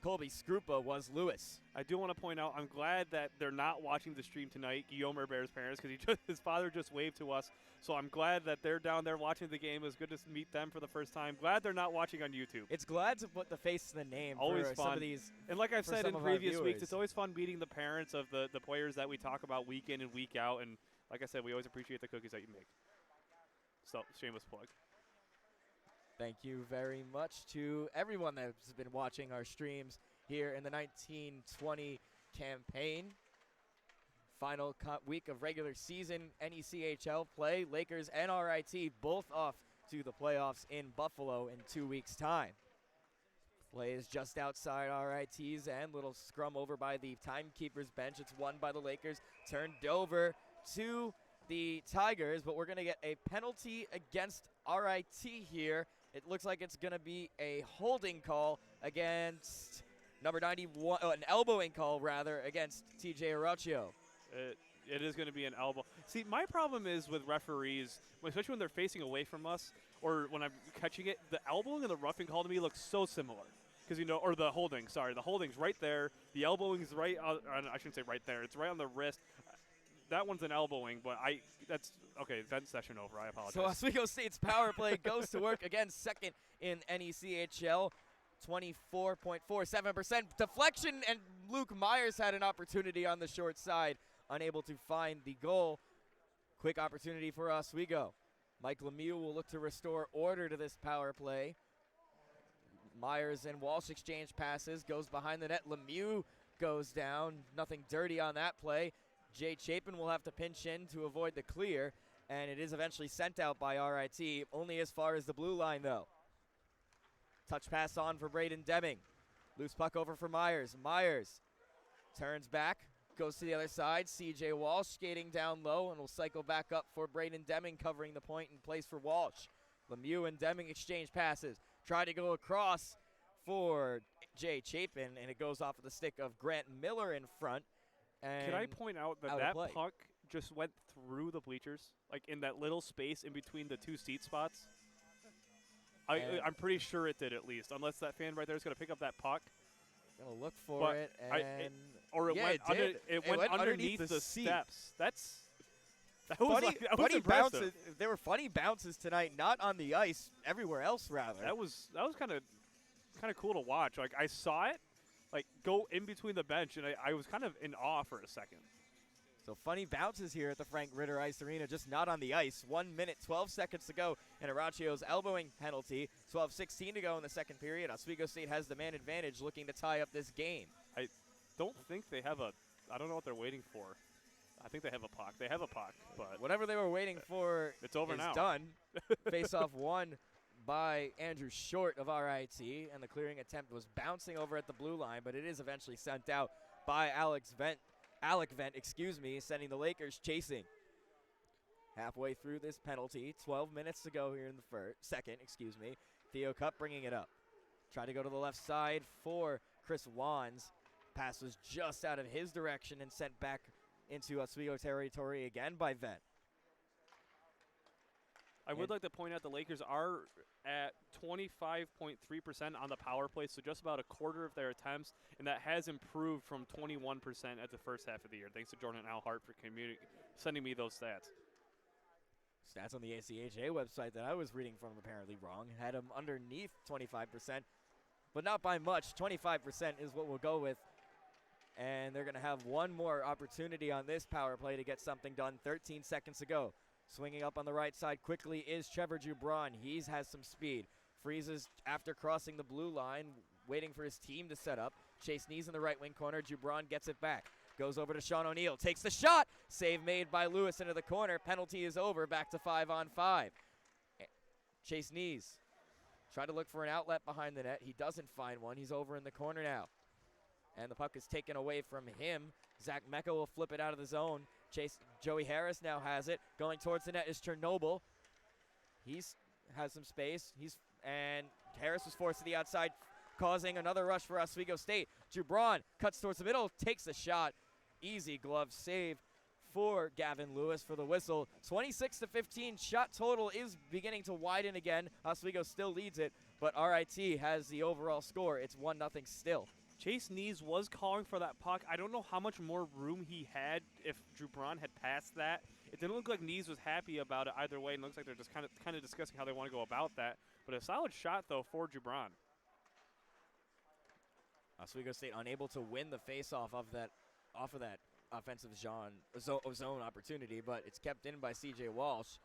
B: Colby Scrupa was Lewis.
A: I do want to point out, I'm glad that they're not watching the stream tonight, Guillaume Herbert's parents, because his father just waved to us. So I'm glad that they're down there watching the game. It was good to meet them for the first time. Glad they're not watching on YouTube.
B: It's glad to put the face to the name
A: always
B: for
A: fun.
B: some of these.
A: And like I've said in previous weeks, it's always fun meeting the parents of the players that we talk about week in and week out. And like I said, we always appreciate the cookies that you make. So, shameless plug.
B: Thank you very much to everyone that's been watching our streams here in the 1920 campaign. Final week of regular season NECHL play. Lakers and RIT both off to the playoffs in Buffalo in 2 weeks' time. Play is just outside RIT's end. Little scrum over by the timekeeper's bench. It's won by the Lakers. Turned over to the Tigers, but we're going to get a penalty against RIT here. It looks like it's going to be a holding call against number 91, an elbowing call, rather, against TJ Araujo.
A: It is going to be an elbow. See, my problem is with referees, especially when they're facing away from us or when I'm catching it, the elbowing and the roughing call to me looks so similar. Because, or the holding, sorry. The holding's right there. The elbowing's right on, I shouldn't say right there. It's right on the wrist. That one's an elbowing, but that's okay. Event session over. I apologize.
B: So Oswego State's power play goes to work again, second in NECHL, 24.47% deflection, and Luke Myers had an opportunity on the short side, unable to find the goal. Quick opportunity for Oswego. Mike Lemieux will look to restore order to this power play. Myers and Walsh exchange passes, goes behind the net. Lemieux goes down. Nothing dirty on that play. Jay Chapin will have to pinch in to avoid the clear, and it is eventually sent out by RIT, only as far as the blue line, though. Touch pass on for Braden Deming. Loose puck over for Myers. Myers turns back, goes to the other side. CJ Walsh skating down low, and will cycle back up for Braden Deming, covering the point in place for Walsh. Lemieux and Deming exchange passes. Try to go across for Jay Chapin, and it goes off of the stick of Grant Miller in front.
A: Can I point out that puck just went through the bleachers, like in that little space in between the two seat spots? I'm pretty sure it did, at least, unless that fan right there is going to pick up that puck.
B: Gonna look for it, and
A: it went underneath the steps. That was
B: funny
A: impressive.
B: Bounces. There were funny bounces tonight, not on the ice, everywhere else rather.
A: That was kind of cool to watch. Like I saw it, like go in between the bench, and I was kind of in awe for a second.
B: So funny bounces here at the Frank Ritter Ice Arena, just not on the ice. 1 minute, 12 seconds to go, and Arachio's elbowing penalty. 12:16 to go in the second period. Oswego State has the man advantage, looking to tie up this game.
A: I don't think they have a – I don't know what they're waiting for. I think they have a puck. They have a puck, but
B: whatever they were waiting for
A: it's over
B: is
A: now.
B: Done. Face-off won by Andrew Short of RIT, and the clearing attempt was bouncing over at the blue line, but it is eventually sent out by Alec Vent, sending the Lakers chasing. Halfway through this penalty, 12 minutes to go here in the second. Theo Cup bringing it up. Try to go to the left side for Chris Wands. Pass was just out of his direction and sent back into Oswego territory again by Vent.
A: I would like to point out the Lakers are at 25.3% on the power play, so just about a quarter of their attempts, and that has improved from 21% at the first half of the year. Thanks to Jordan Alhart for sending me those stats.
B: Stats on the ACHA website that I was reading from apparently wrong. Had them underneath 25%, but not by much. 25% is what we'll go with. And they're going to have one more opportunity on this power play to get something done. 13 seconds to go. Swinging up on the right side quickly is Trevor Jubron. He has some speed. Freezes after crossing the blue line, waiting for his team to set up. Chase Knees in the right wing corner. Jubron gets it back. Goes over to Sean O'Neill. Takes the shot. Save made by Lewis into the corner. Penalty is over. Back to 5-on-5. Chase Knees. Try to look for an outlet behind the net. He doesn't find one. He's over in the corner now. And the puck is taken away from him. Zach Mecca will flip it out of the zone. Joey Harris now has it. Going towards the net is Chernobyl. Has some space. And Harris was forced to the outside, causing another rush for Oswego State. Jubron cuts towards the middle, takes a shot. Easy glove save for Gavin Lewis for the whistle. 26-15 shot total is beginning to widen again. Oswego still leads it, but RIT has the overall score. It's 1-0 still.
A: Chase Knees was calling for that puck. I don't know how much more room he had if Jubron had passed that. It didn't look like Knees was happy about it either way, and looks like they're just kind of discussing how they want to go about that. But a solid shot, though, for Jubron.
B: Oswego State unable to win the face-off off of that offensive zone opportunity, but it's kept in by C.J. Walsh.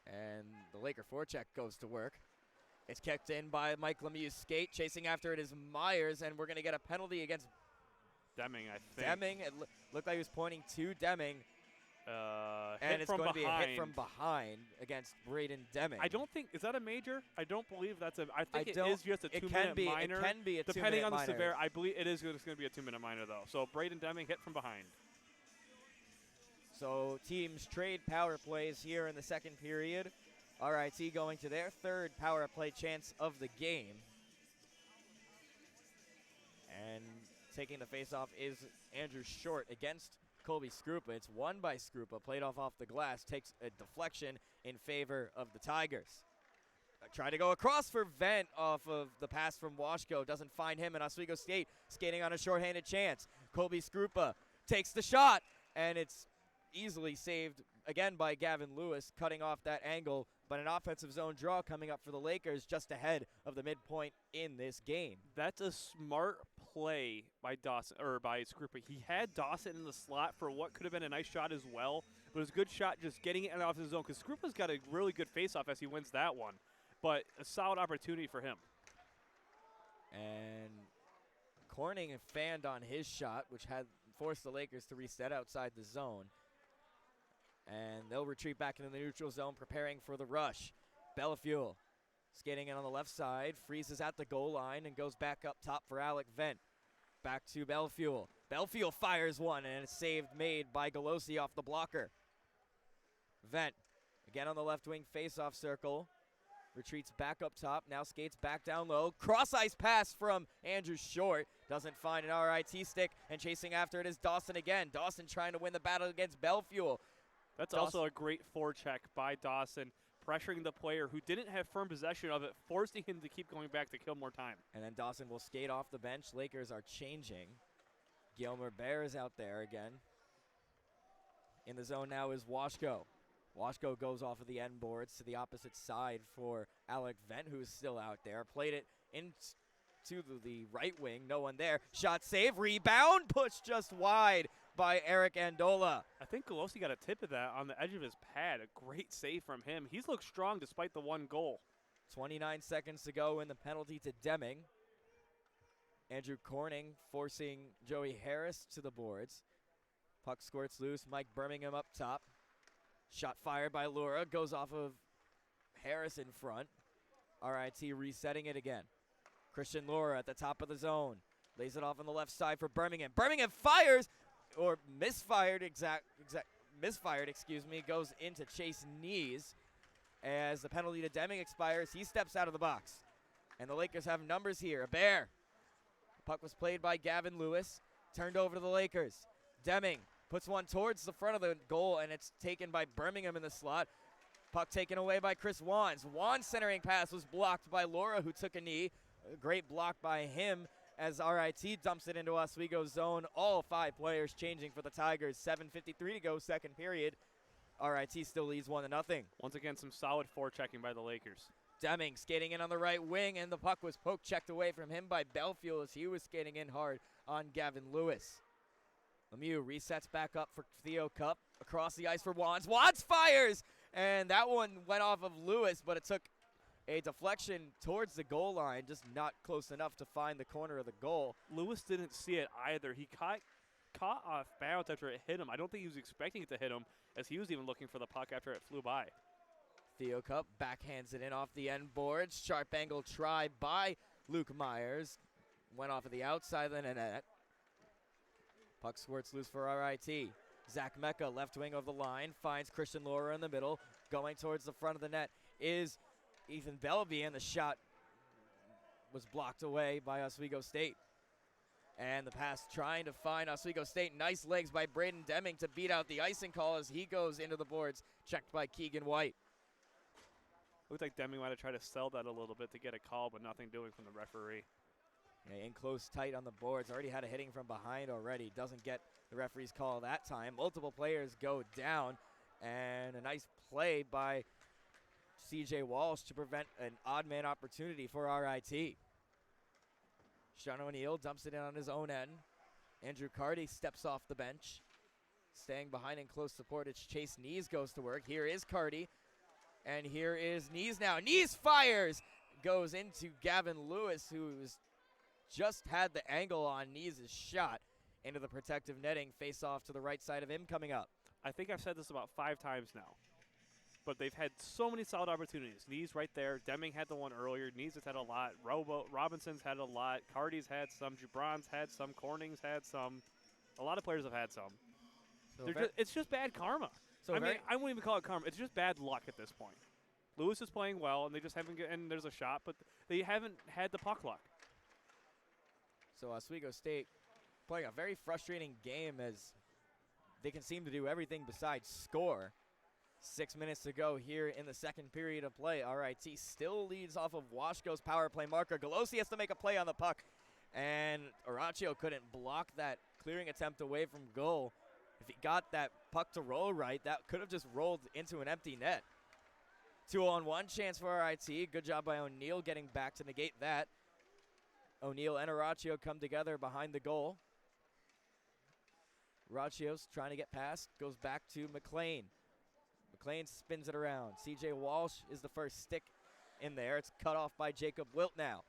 B: And the Laker forecheck goes to work. It's kicked in by Mike Lemieux's skate. Chasing after it is Myers, and we're going to get a penalty against
A: Deming, I think.
B: Deming. It looked like he was pointing to Deming. And it's going to be a hit from behind against Braden Deming.
A: I don't think – is that a major? I don't believe that's a – I think it is just a 2-minute minor.
B: It can be a 2-minute minor.
A: Depending on the severity, I believe it is going to be a 2-minute minor, though. So Braden Deming hit from behind.
B: So teams trade power plays here in the second period. RIT going to their third power play chance of the game. And taking the faceoff is Andrew Short against Colby Skrupa. It's won by Skrupa, played off the glass, takes a deflection in favor of the Tigers. Try to go across for Vent off of the pass from Washko. Doesn't find him, and Oswego State skating on a shorthanded chance. Colby Skrupa takes the shot, and it's easily saved again by Gavin Lewis, cutting off that angle, but an offensive zone draw coming up for the Lakers just ahead of the midpoint in this game.
A: That's a smart play by Dawson, or by Skrupa. He had Dawson in the slot for what could have been a nice shot as well, but it was a good shot just getting it off his zone, because Skrupa's got a really good face-off as he wins that one, but a solid opportunity for him.
B: And Corning fanned on his shot, which had forced the Lakers to reset outside the zone. And they'll retreat back into the neutral zone, preparing for the rush. Bellafuel skating in on the left side, freezes at the goal line, and goes back up top for Alec Vent. Back to Bellafuel. Bellafuel fires one, and it's saved made by Galosi off the blocker. Vent, again on the left wing face-off circle. Retreats back up top, now skates back down low. Cross-ice pass from Andrew Short. Doesn't find an RIT stick, and chasing after it is Dawson again. Dawson trying to win the battle against Bellafuel.
A: That's also a great forecheck by Dawson, pressuring the player who didn't have firm possession of it, forcing him to keep going back to kill more time.
B: And then Dawson will skate off the bench. Lakers are changing. Gilmer Bear is out there again. In the zone now is Washko. Washko goes off of the end boards to the opposite side for Alec Vent, who's still out there. Played it into the right wing. No one there. Shot save. Rebound. Push just wide by Eric Andola.
A: I think Golosi got a tip of that on the edge of his pad. A great save from him. He's looked strong despite the one goal.
B: 29 seconds to go in the penalty to Deming. Andrew Corning forcing Joey Harris to the boards. Puck squirts loose. Mike Birmingham up top. Shot fired by Lura. Goes off of Harris in front. RIT resetting it again. Christian Lura at the top of the zone. Lays it off on the left side for Birmingham. Birmingham fires, or misfired, misfired, excuse me, goes into Chase Knees. As the penalty to Deming expires, he steps out of the box. And the Lakers have numbers here. A bear. The puck was played by Gavin Lewis. Turned over to the Lakers. Deming puts one towards the front of the goal, and it's taken by Birmingham in the slot. Puck taken away by Chris Wands. Wands' centering pass was blocked by Laura, who took a knee. A great block by him as RIT dumps it into Oswego's zone. All 5 players changing for the Tigers. 7:53 to go, second period. RIT still leads 1-0.
A: Once again, some solid forechecking by the Lakers.
B: Deming skating in on the right wing, and the puck was poke-checked away from him by Belfield as he was skating in hard on Gavin Lewis. Lemieux resets back up for Theo Cup. Across the ice for Wands. Wands fires! And that one went off of Lewis, but it took a deflection towards the goal line, just not close enough to find the corner of the goal.
A: Lewis didn't see it either. He caught off balance after it hit him. I don't think he was expecting it to hit him, as he was even looking for the puck after it flew by.
B: Theo Cup backhands it in off the end boards. Sharp angle try by Luke Myers. Went off of the outside of the net. Puck squirts loose for RIT. Zach Mecca, left wing of the line, finds Christian Laura in the middle. Going towards the front of the net is Ethan Belvey, and the shot was blocked away by Oswego State. And the pass trying to find Oswego State. Nice legs by Braden Deming to beat out the icing call as he goes into the boards, checked by Keegan White.
A: Looked like Deming might have tried to sell that a little bit to get a call, but nothing doing from the referee.
B: Yeah, in close tight on the boards. Already had a hitting from behind already. Doesn't get the referee's call that time. Multiple players go down. And a nice play by CJ Walsh to prevent an odd man opportunity for RIT. Sean O'Neill dumps it in on his own end. Andrew Carty steps off the bench. Staying behind in close support, it's Chase Knees goes to work. Here is Carty. And here is Knees now. Knees fires! Goes into Gavin Lewis, who's just had the angle on Knees' shot into the protective netting. Face off to the right side of him coming up.
A: I think I've said this about 5 times now, but they've had so many solid opportunities. Knees right there. Deming had the one earlier. Knees has had a lot. Robinson's had a lot. Carty's had some. Jubron's had some. Corning's had some. A lot of players have had some.
B: So
A: It's just bad karma.
B: So
A: I mean, I wouldn't even call it karma. It's just bad luck at this point. Lewis is playing well, and they just haven't and there's a shot, but they haven't had the puck luck.
B: So Oswego State playing a very frustrating game as they can seem to do everything besides score. 6 minutes to go here in the second period of play. RIT still leads off of Washko's power play marker. Golosi has to make a play on the puck, and Araccio couldn't block that clearing attempt away from goal. If he got that puck to roll right, that could have just rolled into an empty net. 2-on-1 chance for RIT. Good job by O'Neill getting back to negate that. O'Neill and Araccio come together behind the goal. Araccio's trying to get past, goes back to McLean. McLean spins it around. CJ Walsh is the first stick in there. It's cut off by Jacob Wilt now.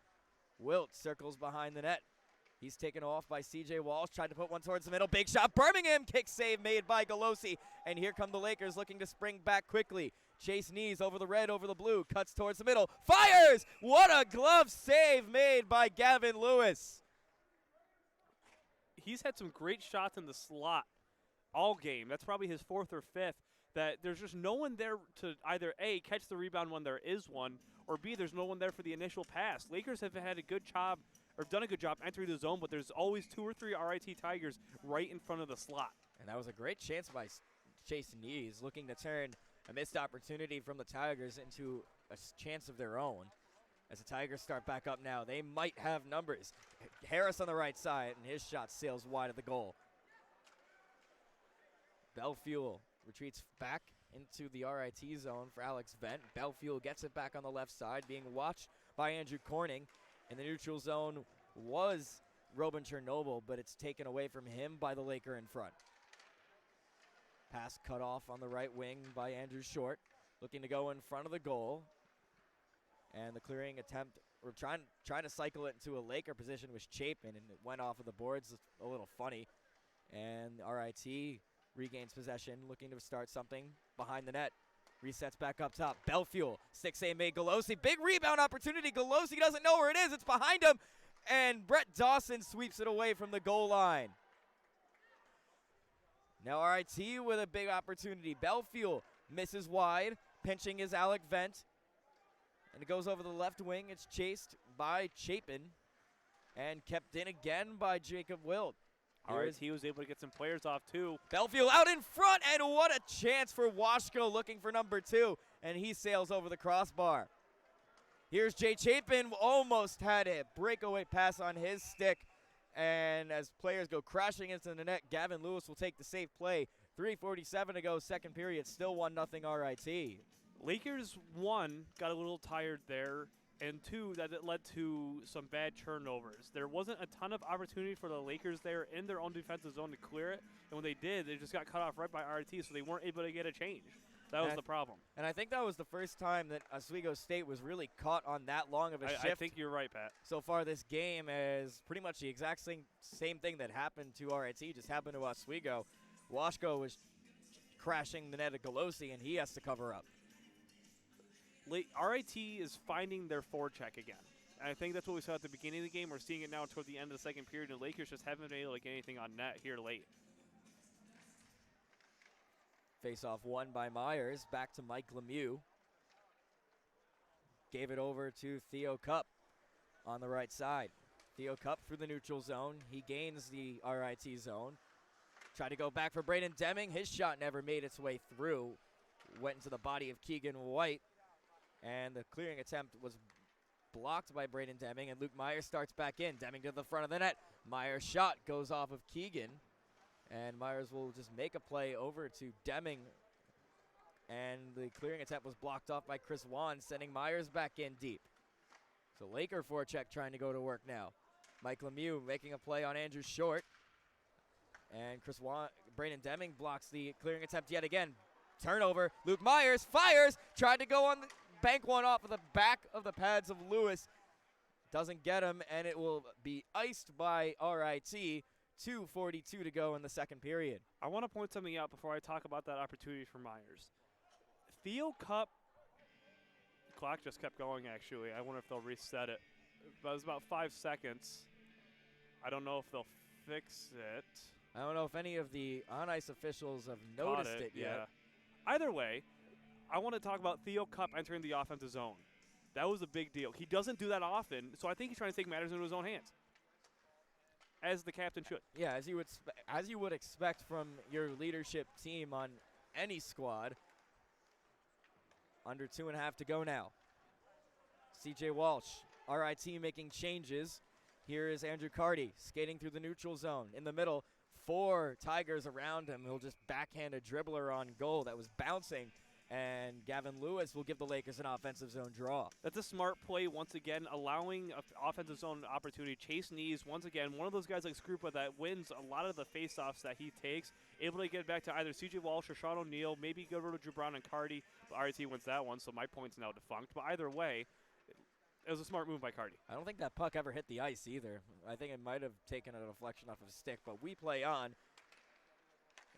B: Wilt circles behind the net. He's taken off by CJ Walsh, tried to put one towards the middle. Big shot, Birmingham, kick save made by Golosi. And here come the Lakers looking to spring back quickly. Chase Knees over the red, over the blue, cuts towards the middle, fires! What a glove save made by Gavin Lewis.
A: He's had some great shots in the slot all game. That's probably his 4th or 5th. That there's just no one there to either A, catch the rebound when there is one, or B, there's no one there for the initial pass. Lakers have had a good job, or done a good job entering the zone, but there's always 2 or 3 RIT Tigers right in front of the slot.
B: And that was a great chance by Chase Knees, looking to turn a missed opportunity from the Tigers into a chance of their own. As the Tigers start back up now, they might have numbers. Harris on the right side, and his shot sails wide of the goal. Belfuel retreats back into the RIT zone for Alex Vent. Belfuel gets it back on the left side, being watched by Andrew Corning. In the neutral zone was Robin Chernobyl, but it's taken away from him by the Laker in front. Pass cut off on the right wing by Andrew Short, looking to go in front of the goal. And the clearing attempt, or trying to cycle it into a Laker position, was Chapin, and it went off of the boards. A little funny. And RIT regains possession, looking to start something behind the net. Resets back up top. Belfuel, 6A made Galosi. Big rebound opportunity. Galosi doesn't know where it is. It's behind him. And Brett Dawson sweeps it away from the goal line. Now RIT with a big opportunity. Belfuel misses wide. Pinching is Alec Vent. And it goes over the left wing. It's chased by Chapin and kept in again by Jacob Wild.
A: RIT was able to get some players off too.
B: Belfield out in front, and what a chance for Washko looking for number 2, and he sails over the crossbar. Here's Jay Chapin, almost had a breakaway pass on his stick, and as players go crashing into the net, Gavin Lewis will take the safe play. 3:47 to go, second period, still 1-0 RIT.
A: Lakers, 1, got a little tired there, and 2, that it led to some bad turnovers. There wasn't a ton of opportunity for the Lakers there in their own defensive zone to clear it, and when they did, they just got cut off right by RIT, so they weren't able to get a change. That was the problem.
B: And I think that was the first time that Oswego State was really caught on that long of a shift.
A: I think you're right, Pat.
B: So far this game is pretty much the exact same thing that happened to RIT, just happened to Oswego. Washko was crashing the net at Galosi, and he has to cover up.
A: RIT is finding their forecheck again. And I think that's what we saw at the beginning of the game. We're seeing it now toward the end of the second period, and the Lakers just haven't been able to get anything on net here late.
B: Face-off won by Myers. Back to Mike Lemieux. Gave it over to Theo Cup on the right side. Theo Cup through the neutral zone. He gains the RIT zone. Tried to go back for Braden Deming. His shot never made its way through. Went into the body of Keegan White. And the clearing attempt was blocked by Braden Deming, and Luke Myers starts back in. Deming to the front of the net. Myers' shot goes off of Keegan, and Myers will just make a play over to Deming. And the clearing attempt was blocked off by Chris Wan, sending Myers back in deep. So Laker forecheck trying to go to work now. Mike Lemieux making a play on Andrew Short. And Braden Deming blocks the clearing attempt yet again. Turnover. Luke Myers fires. Tried to go on the bank one off of the back of the pads of Lewis. Doesn't get him, and it will be iced by RIT. 2:42 to go in the second period.
A: I want to point something out before I talk about that opportunity for Myers. Theo Cup, the clock just kept going actually. I wonder if they'll reset it. But it was about 5 seconds. I don't know if they'll fix it.
B: I don't know if any of the on-ice officials have noticed it yet.
A: Yeah. Either way, I want to talk about Theo Cup entering the offensive zone. That was a big deal. He doesn't do that often, so I think he's trying to take matters into his own hands, as the captain should.
B: Yeah, as you would expect from your leadership team on any squad. Under 2.5 to go now. CJ Walsh, RIT making changes. Here is Andrew Carty skating through the neutral zone. In the middle, 4 Tigers around him. He'll just backhand a dribbler on goal that was bouncing. And Gavin Lewis will give the Lakers an offensive zone draw.
A: That's a smart play once again, allowing an offensive zone opportunity. Chase Knees, once again, one of those guys like Scrupa that wins a lot of the faceoffs that he takes, able to get back to either CJ Walsh or Sean O'Neill, maybe go over to Jubron and Carty. But RIT wins that one, so my point's now defunct. But either way, it was a smart move by Carty.
B: I don't think that puck ever hit the ice either. I think it might have taken a deflection off of a stick, but we play on.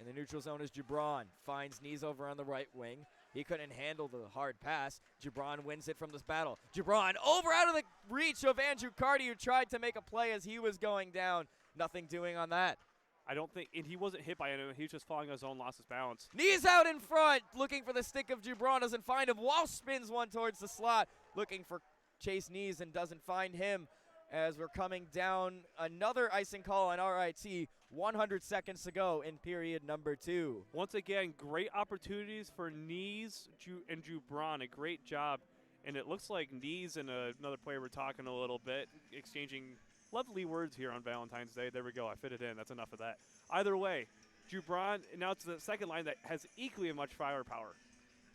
B: In the neutral zone is Jubron. Finds Knees over on the right wing. He couldn't handle the hard pass. Jubron wins it from this battle. Jubron over out of the reach of Andrew Carty, who tried to make a play as he was going down. Nothing doing on that.
A: I don't think, and he wasn't hit by anyone. He was just falling on his own, lost his balance.
B: Knees out in front, looking for the stick of Jubron, doesn't find him. Walsh spins one towards the slot, looking for Chase Knees and doesn't find him. As we're coming down, another icing call on RIT. 100 seconds to go in period number 2.
A: Once again, great opportunities for Knees and Jubron. A great job. And it looks like Knees and another player were talking a little bit, exchanging lovely words here on Valentine's Day. There we go. I fit it in. That's enough of that. Either way, Jubron, now it's the second line that has equally as much firepower.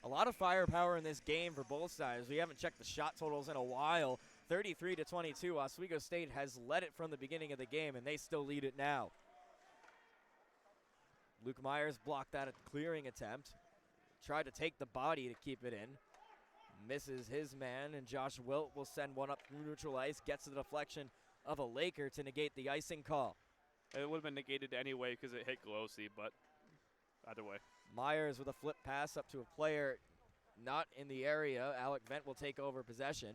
B: A lot of firepower in this game for both sides. We haven't checked the shot totals in a while. 33-22. Oswego State has led it from the beginning of the game, and they still lead it now. Luke Myers blocked that clearing attempt. Tried to take the body to keep it in. Misses his man, and Josh Wilt will send one up through neutral ice. Gets the deflection of a Laker to negate the icing call.
A: It would have been negated anyway because it hit Glossy, but either way.
B: Myers with a flip pass up to a player not in the area. Alec Vent will take over possession.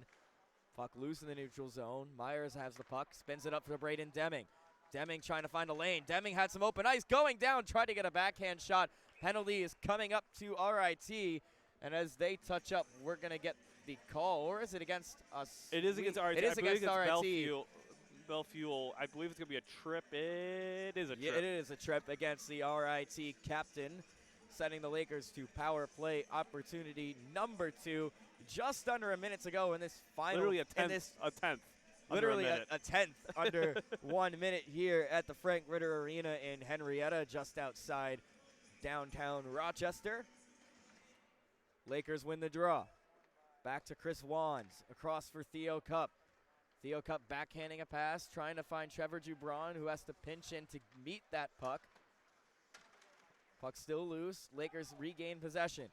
B: Puck loose in the neutral zone. Myers has the puck, spins it up for Braden Deming. Deming trying to find a lane. Deming had some open ice, going down, tried to get a backhand shot. Penalty is coming up to RIT, and as they touch up, we're going to get the call. Or is it against us?
A: It is against RIT.
B: It is against RIT.
A: Belfuel. I believe it's going to be a trip. It is a trip.
B: Yeah, it is a trip against the RIT captain, sending the Lakers to power play opportunity number 2. Just under a minute to go in this final.
A: Literally a tenth.
B: Literally a tenth under 1 minute here at the Frank Ritter Arena in Henrietta, just outside downtown Rochester. Lakers win the draw. Back to Chris Wands, across for Theo Cup. Theo Cup backhanding a pass, trying to find Trevor Jubron, who has to pinch in to meet that puck. Puck still loose. Lakers regain possession.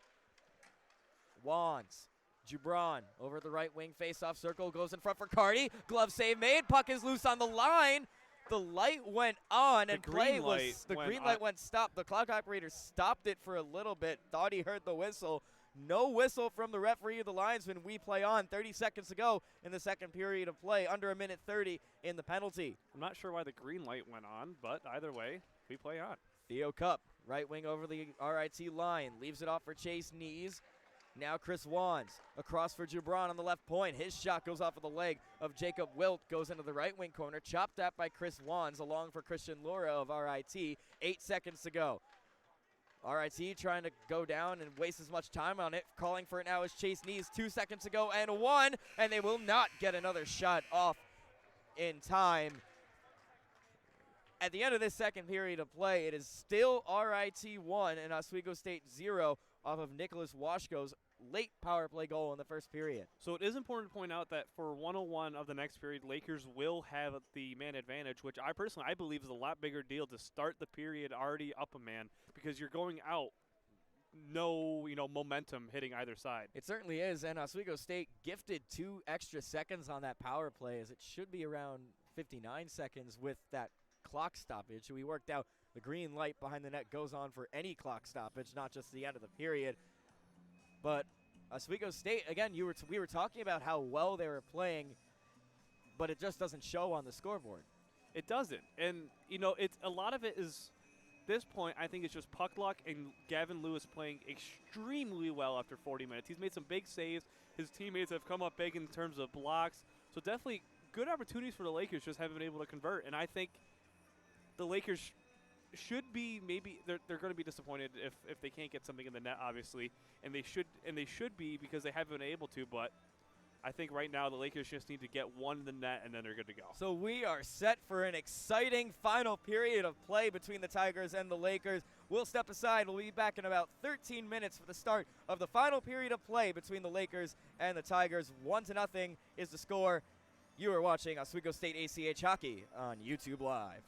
B: Wands, Jubron over the right wing face-off circle, goes in front for Cardi. Glove save made. Puck is loose on the line. The light went on, and the green light went stop. The clock operator stopped it for a little bit. Thought he heard the whistle. No whistle from the referee or the linesman. We play on. 30 seconds to go in the second period of play. Under a minute 30 in the penalty.
A: I'm not sure why the green light went on, but either way, we play on.
B: Theo Cup, right wing over the RIT line. Leaves it off for Chase Knees. Now Chris Wands across for Jubron on the left point. His shot goes off of the leg of Jacob Wilt. Goes into the right wing corner. Chopped at by Chris Wands along for Christian Laura of RIT. 8 seconds to go. RIT trying to go down and waste as much time on it. Calling for it now is Chase Knees. 2 seconds to go and 1. And they will not get another shot off in time. At the end of this second period of play, it is still RIT 1 and Oswego State 0 off of Nicholas Washko's late power play goal in the first period.
A: So it is important to point out that for 101 of the next period, Lakers will have the man advantage, which I believe is a lot bigger deal to start the period already up a man, because you're going out no momentum hitting either side.
B: It certainly is, and Oswego State gifted 2 extra seconds on that power play, as it should be around 59 seconds with that clock stoppage. We worked out the green light behind the net goes on for any clock stoppage, not just the end of the period. But Oswego State, again, we were talking about how well they were playing, but it just doesn't show on the scoreboard.
A: It doesn't. And, it's a lot of it is, this point, I think it's just puck luck and Gavin Lewis playing extremely well after 40 minutes. He's made some big saves. His teammates have come up big in terms of blocks. So definitely good opportunities for the Lakers, just haven't been able to convert. And I think the Lakers should be they're going to be disappointed if they can't get something in the net, obviously, and they should be, because they haven't been able to. But I think right now the Lakers just need to get one in the net, and then they're good to go.
B: So we are set for an exciting final period of play between the Tigers and the Lakers. We'll step aside. We'll be back in about 13 minutes for the start of the final period of play between the Lakers and the Tigers. 1-0 is the score. You are watching Oswego State ACH Hockey on YouTube Live.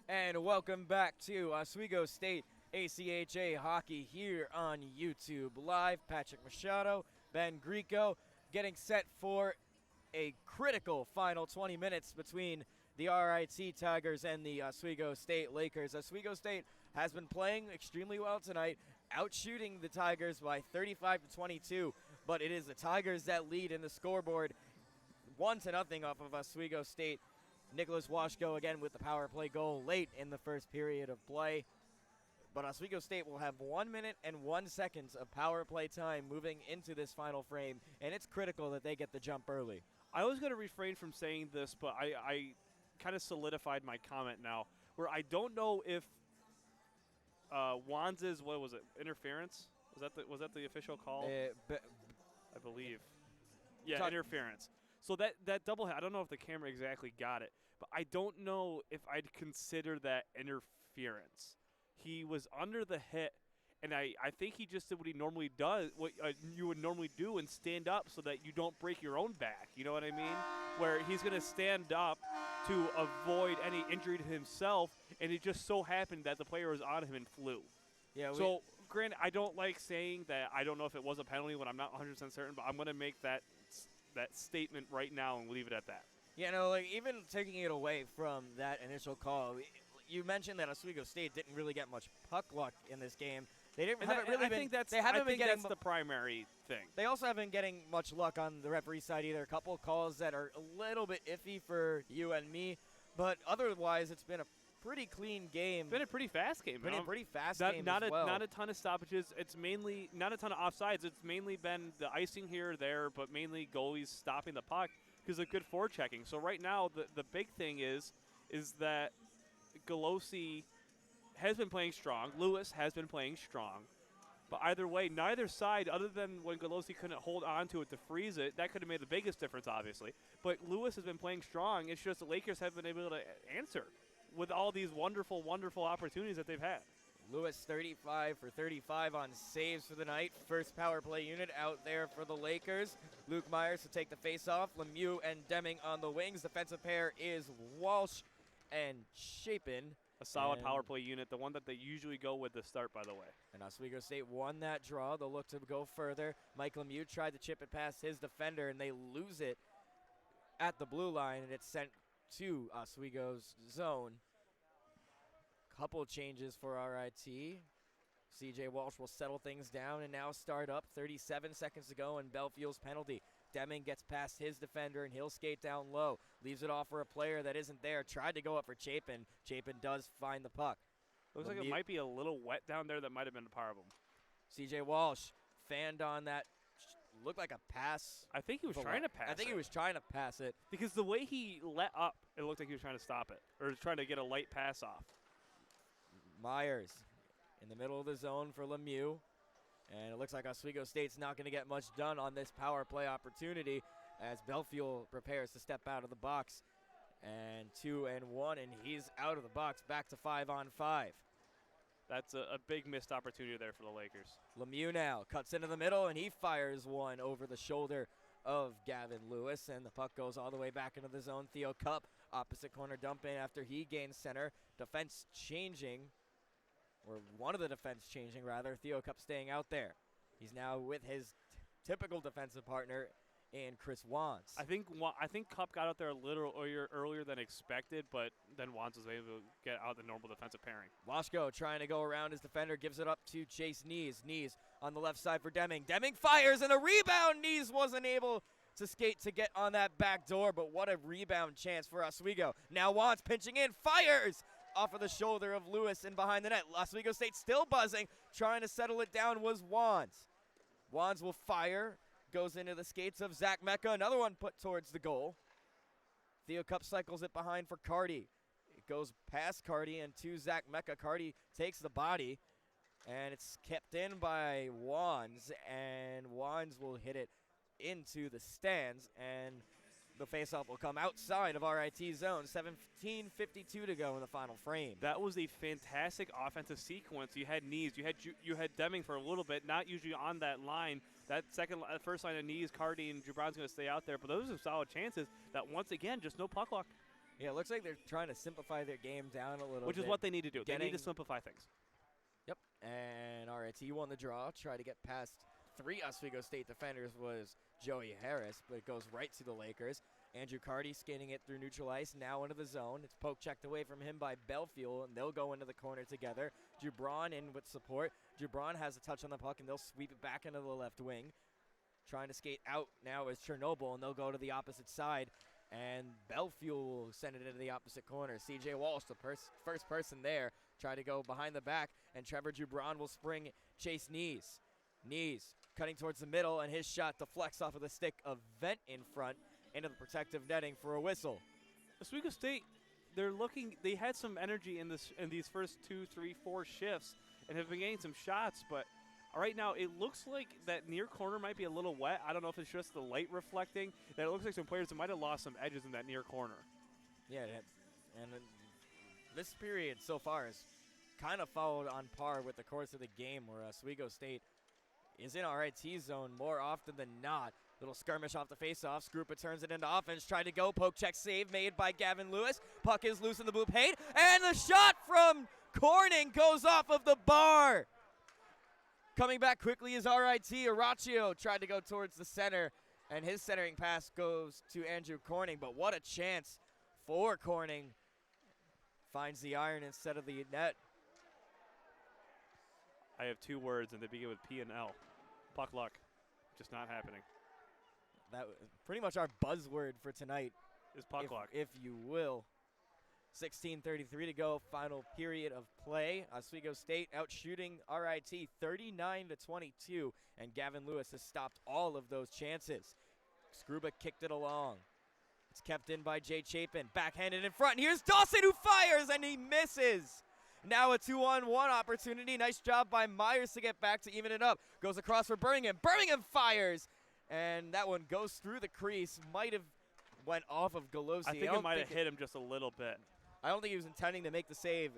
B: And welcome back to Oswego State ACHA hockey here on YouTube Live. Patrick Machado, Ben Greco getting set for a critical final 20 minutes between the RIT Tigers and the Oswego State Lakers. Oswego State has been playing extremely well tonight, outshooting the Tigers by 35-22, but it is the Tigers that lead in the scoreboard 1-0 off of Oswego State. Nicholas Washko again with the power play goal late in the first period of play. But Oswego State will have 1 minute and 1 second of power play time moving into this final frame, and it's critical that they get the jump early.
A: I was going to refrain from saying this, but I kind of solidified my comment now, where I don't know if Wanz's, what was it, interference? Was that the official call? I believe. Yeah, interference. So that double hit, I don't know if the camera exactly got it, but I don't know if I'd consider that interference. He was under the hit, and I think he just did what he normally does, what you would normally do, and stand up so that you don't break your own back. You know what I mean? Where he's going to stand up to avoid any injury to himself, and it just so happened that the player was on him and flew.
B: Yeah.
A: So, granted, I don't like saying that I don't know if it was a penalty when I'm not 100% certain, but I'm going to make that statement right now and leave it at that.
B: Yeah, no, like even taking it away from that initial call, you mentioned that Oswego State didn't really get much puck luck in this game. They didn't.
A: I think that's the primary thing.
B: They also haven't been getting much luck on the referee side either. A couple of calls that are a little bit iffy for you and me, but otherwise it's been a pretty clean game.
A: It's been a pretty fast game.
B: Pretty fast game
A: not
B: as well.
A: Not a ton of stoppages. It's mainly not a ton of offsides. It's mainly been the icing here or there, but mainly goalies stopping the puck because of good forechecking. So right now the big thing is that Galosi has been playing strong. Lewis has been playing strong. But either way, neither side, other than when Galosi couldn't hold on to it to freeze it, that could have made the biggest difference, obviously. But Lewis has been playing strong. It's just the Lakers haven't been able to answer with all these wonderful, wonderful opportunities that they've had.
B: Lewis 35 for 35 on saves for the night. First power play unit out there for the Lakers. Luke Myers to take the face-off. Lemieux and Deming on the wings. Defensive pair is Walsh and Chapin.
A: A solid power play unit, the one that they usually go with to start, by the way.
B: And Oswego State won that draw. They'll look to go further. Mike Lemieux tried to chip it past his defender, and they lose it at the blue line, and it's sent to Oswego's zone. Couple of changes for RIT. CJ Walsh will settle things down and now start up. 37 seconds to go, and Belfield's penalty. Deming gets past his defender, and he'll skate down low. Leaves it off for a player that isn't there. Tried to go up for Chapin. Chapin does find the puck.
A: Looks like it might be a little wet down there. That might have been a problem.
B: CJ Walsh fanned on that. Looked like a pass.
A: I think he was trying to pass it.
B: I think he was trying to pass it.
A: Because the way he let up, it looked like he was trying to stop it. Or trying to get a light pass off.
B: Myers in the middle of the zone for Lemieux. And it looks like Oswego State's not going to get much done on this power play opportunity as Belfield prepares to step out of the box. And 2-1, and he's out of the box, back to 5-on-5.
A: That's a big missed opportunity there for the Lakers.
B: Lemieux now cuts into the middle, and he fires one over the shoulder of Gavin Lewis, and the puck goes all the way back into the zone. Theo Cup, opposite corner dump in after he gains center. Defense changing. Or one of the defense changing, rather. Theo Cup staying out there. He's now with his typical defensive partner in Chris Wanz.
A: I think Cup got out there a little earlier than expected, but then Wanz was able to get out the normal defensive pairing.
B: Washko trying to go around his defender, gives it up to Chase Nees. Nees on the left side for Deming. Deming fires, and a rebound. Nees wasn't able to skate to get on that back door, but what a rebound chance for Oswego. Now Wanz pinching in, fires! Off of the shoulder of Lewis and behind the net. Oswego State still buzzing. Trying to settle it down was Wanz. Wanz will fire. Goes into the skates of Zach Mecca. Another one put towards the goal. Theo Cup cycles it behind for Carty. It goes past Carty and to Zach Mecca. Carty takes the body. And it's kept in by Wanz. And Wanz will hit it into the stands. And the faceoff will come outside of RIT zone. 17:52 to go in the final frame.
A: That was a fantastic offensive sequence. You had Nees, you had Deming for a little bit, not usually on that line. That first line of Nees, Carty, and Jubron's going to stay out there. But those are solid chances. That once again, just no puck luck.
B: Yeah, it looks like they're trying to simplify their game down a little
A: Which
B: bit.
A: is what they need to do. They need to
B: Getting-
A: simplify things.
B: Yep. And RIT won the draw. Try to get past 3 Oswego State defenders was Joey Harris, but it goes right to the Lakers. Andrew Carty skating it through neutral ice, now into the zone. It's poke checked away from him by Belfield, and they'll go into the corner together. Jubron in with support. Jubron has a touch on the puck, and they'll sweep it back into the left wing. Trying to skate out now is Chernobyl, and they'll go to the opposite side. And Belfield will send it into the opposite corner. CJ Walsh, the first person there, try to go behind the back, and Trevor Jubron will spring Chase Knees. Knees cutting towards the middle, and his shot deflects off of the stick of Vent in front into the protective netting for a whistle.
A: Oswego State, they had some energy in these first 2, 3, 4 shifts and have been getting some shots, but right now it looks like that near corner might be a little wet. I don't know if it's just the light reflecting. That it looks like some players that might have lost some edges in that near corner.
B: Yeah, and this period so far is kind of followed on par with the course of the game, where Oswego State is in RIT zone more often than not. Little skirmish off the faceoff. Skrupa turns it into offense. Tried to go. Poke check save made by Gavin Lewis. Puck is loose in the blue paint. And the shot from Corning goes off of the bar. Coming back quickly is RIT. Araccio tried to go towards the center, and his centering pass goes to Andrew Corning. But what a chance for Corning. Finds the iron instead of the net.
A: I have 2 words, and they begin with P and L. Puck luck. Just not happening.
B: That was pretty much our buzzword for tonight,
A: Is puck luck.
B: if you will. 16:33 to go, final period of play. Oswego State out shooting RIT 39-22, and Gavin Lewis has stopped all of those chances. Skruba kicked it along. It's kept in by Jay Chapin, backhanded in front. And here's Dawson, who fires, and he misses. Now a 2-on-1 opportunity. Nice job by Myers to get back to even it up. Goes across for Birmingham. Birmingham fires, and that one goes through the crease. Might have went off of Galosi.
A: I think it might have hit him just a little bit.
B: I don't think he was intending to make the save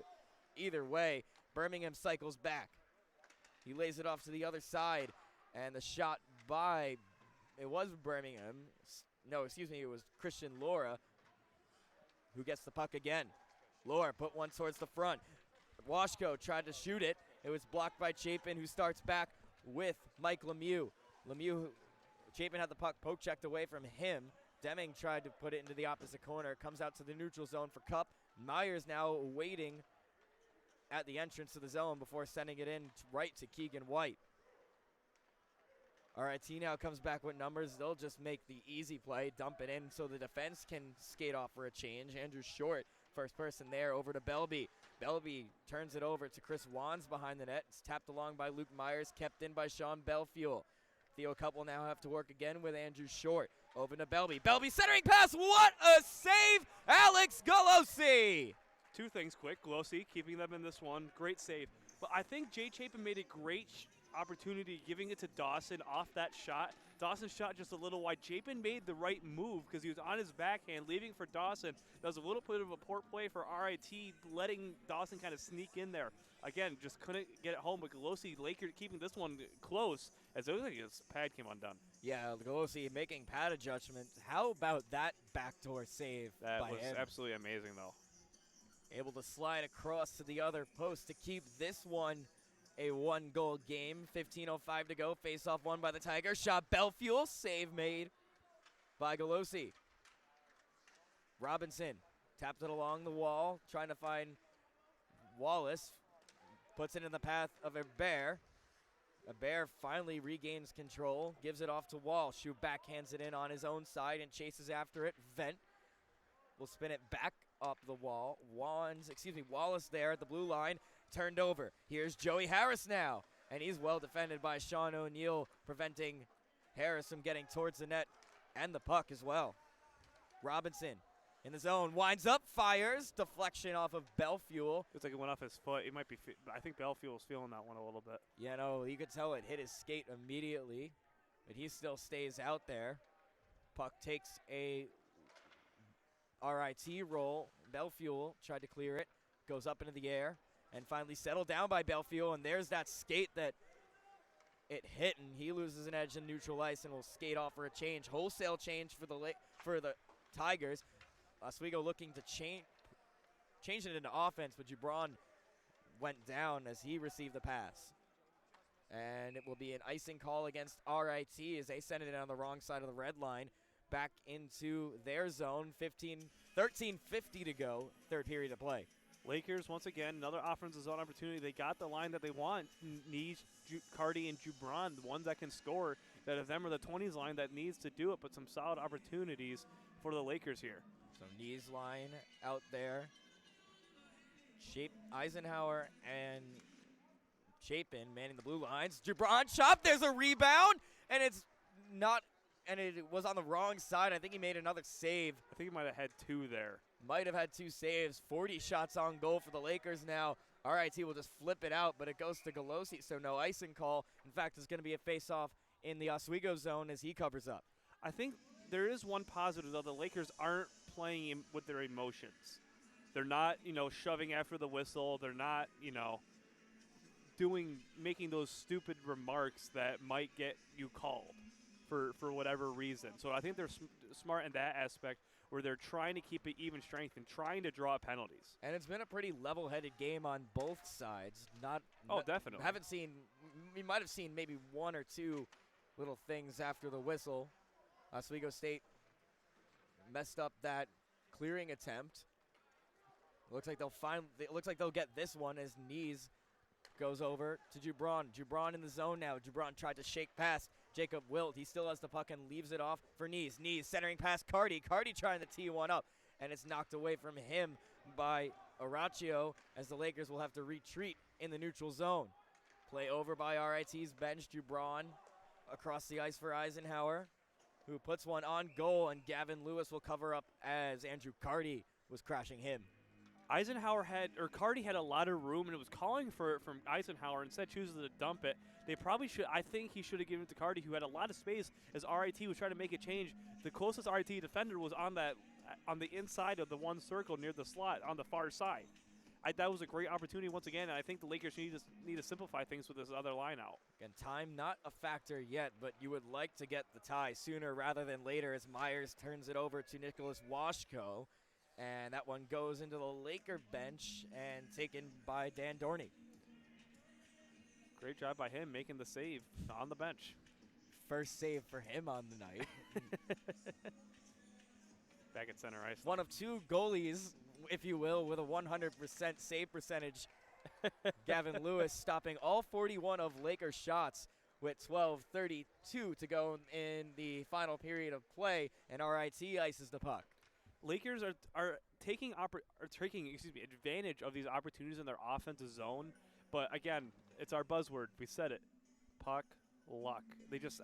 B: either way. Birmingham cycles back. He lays it off to the other side, and the shot by, it was Birmingham. No, excuse me, it was Christian Laura who gets the puck again. Laura put one towards the front. Washko tried to shoot it. It was blocked by Chapin, who starts back with Mike Lemieux. Chapin had the puck poke checked away from him. Deming tried to put it into the opposite corner. Comes out to the neutral zone for Cup. Myers now waiting at the entrance to the zone before sending it in right to Keegan White. RIT now comes back with numbers. They'll just make the easy play, dump it in so the defense can skate off for a change. Andrew Short, first person there, over to Belby. Belby turns it over to Chris Wands behind the net. It's tapped along by Luke Myers, kept in by Sean Belfield. Theo Cup will now have to work again with Andrew Short. Over to Belby. Belby centering pass. What a save! Alex Galosi!
A: 2 things quick. Galosi keeping them in this one. Great save. But I think Jay Chapin made a great opportunity giving it to Dawson off that shot. Dawson shot just a little wide. Chapin made the right move because he was on his backhand, leaving for Dawson. That was a little bit of a poor play for RIT, letting Dawson kind of sneak in there. Again, just couldn't get it home, but Galosi, Laker keeping this one close as it looked like his pad came undone.
B: Yeah, Galosi making pad adjustments. How about that backdoor save
A: That
B: by
A: was
B: him?
A: absolutely amazing, though.
B: Able to slide across to the other post to keep this one a 1-goal game. 15:05 to go. Face-off won by the Tigers. Shot Belfuel. Save made by Galosi. Robinson tapped it along the wall, trying to find Wallace. Puts it in the path of Bear. Bear finally regains control, gives it off to Walsh, who backhands it in on his own side and chases after it. Vent will spin it back up the wall. Wallace there at the blue line, turned over. Here's Joey Harris now, and he's well defended by Sean O'Neill, preventing Harris from getting towards the net and the puck as well. Robinson in the zone, winds up, fires, deflection off of Belfuel.
A: Looks like it went off his foot. It might be. I think Belfield was feeling that one a little bit.
B: Yeah, no, you could tell it hit his skate immediately, but he still stays out there. Puck takes a RIT roll. Belfuel tried to clear it, goes up into the air, and finally settled down by Belfuel, and there's that skate that it hit, and he loses an edge in neutral ice and will skate off for a change. Wholesale change for the Tigers. Oswego looking to change it into offense, but Gibran went down as he received the pass. And it will be an icing call against RIT as they send it in on the wrong side of the red line. Back into their zone, 13:50 to go, third period of play.
A: Lakers, once again, another offensive zone opportunity. They got the line that they want. Needs Cardi and Gibran, the ones that can score. That of them are the 20s line that needs to do it, but some solid opportunities for the Lakers here.
B: So knees line out there. Eisenhower and Chapin manning the blue lines. Gibran shot, there's a rebound, and it's not, and it was on the wrong side. I think he made another save.
A: I think he might have had 2 there.
B: Might have had 2 saves. 40 shots on goal for the Lakers now. RIT will just flip it out, but it goes to Galosi, so no icing call. In fact, it's going to be a face-off in the Oswego zone as he covers up.
A: I think there is one positive, though. The Lakers aren't playing with their emotions. They're not, shoving after the whistle. They're not, making those stupid remarks that might get you called for whatever reason. So I think they're smart in that aspect where they're trying to keep it even strength and trying to draw penalties.
B: And it's been a pretty level-headed game on both sides.
A: Definitely.
B: We might have seen maybe 1 or 2 little things after the whistle. Oswego State messed up that clearing attempt. Looks like they'll get this one as Knees goes over to Gibran. Gibran in the zone now. Gibran tried to shake past Jacob Wilt. He still has the puck and leaves it off for Knees. Knees centering past Cardi. Cardi trying to tee one up, and it's knocked away from him by Araccio as the Lakers will have to retreat in the neutral zone. Play over by RIT's bench. Gibran across the ice for Eisenhower, who puts one on goal, and Gavin Lewis will cover up as Andrew Cardi was crashing him.
A: Cardi had a lot of room and it was calling for it from Eisenhower. Instead chooses to dump it. I think he should have given it to Cardi, who had a lot of space as RIT was trying to make a change. The closest RIT defender was on the inside of the one circle near the slot on the far side. That was a great opportunity once again, and I think the Lakers need to simplify things with this other line out.
B: And time not a factor yet, but you would like to get the tie sooner rather than later as Myers turns it over to Nicholas Washko. And that one goes into the Laker bench and taken by Dan Dorney.
A: Great job by him making the save on the bench.
B: First save for him on the night.
A: Back at center ice.
B: One of 2 goalies, if you will, with a 100% save percentage. Gavin Lewis stopping all 41 of Lakers shots with 12:32 to go in the final period of play, and RIT ices the puck.
A: Lakers are taking advantage of these opportunities in their offensive zone, but again, it's our buzzword. We said it, puck luck.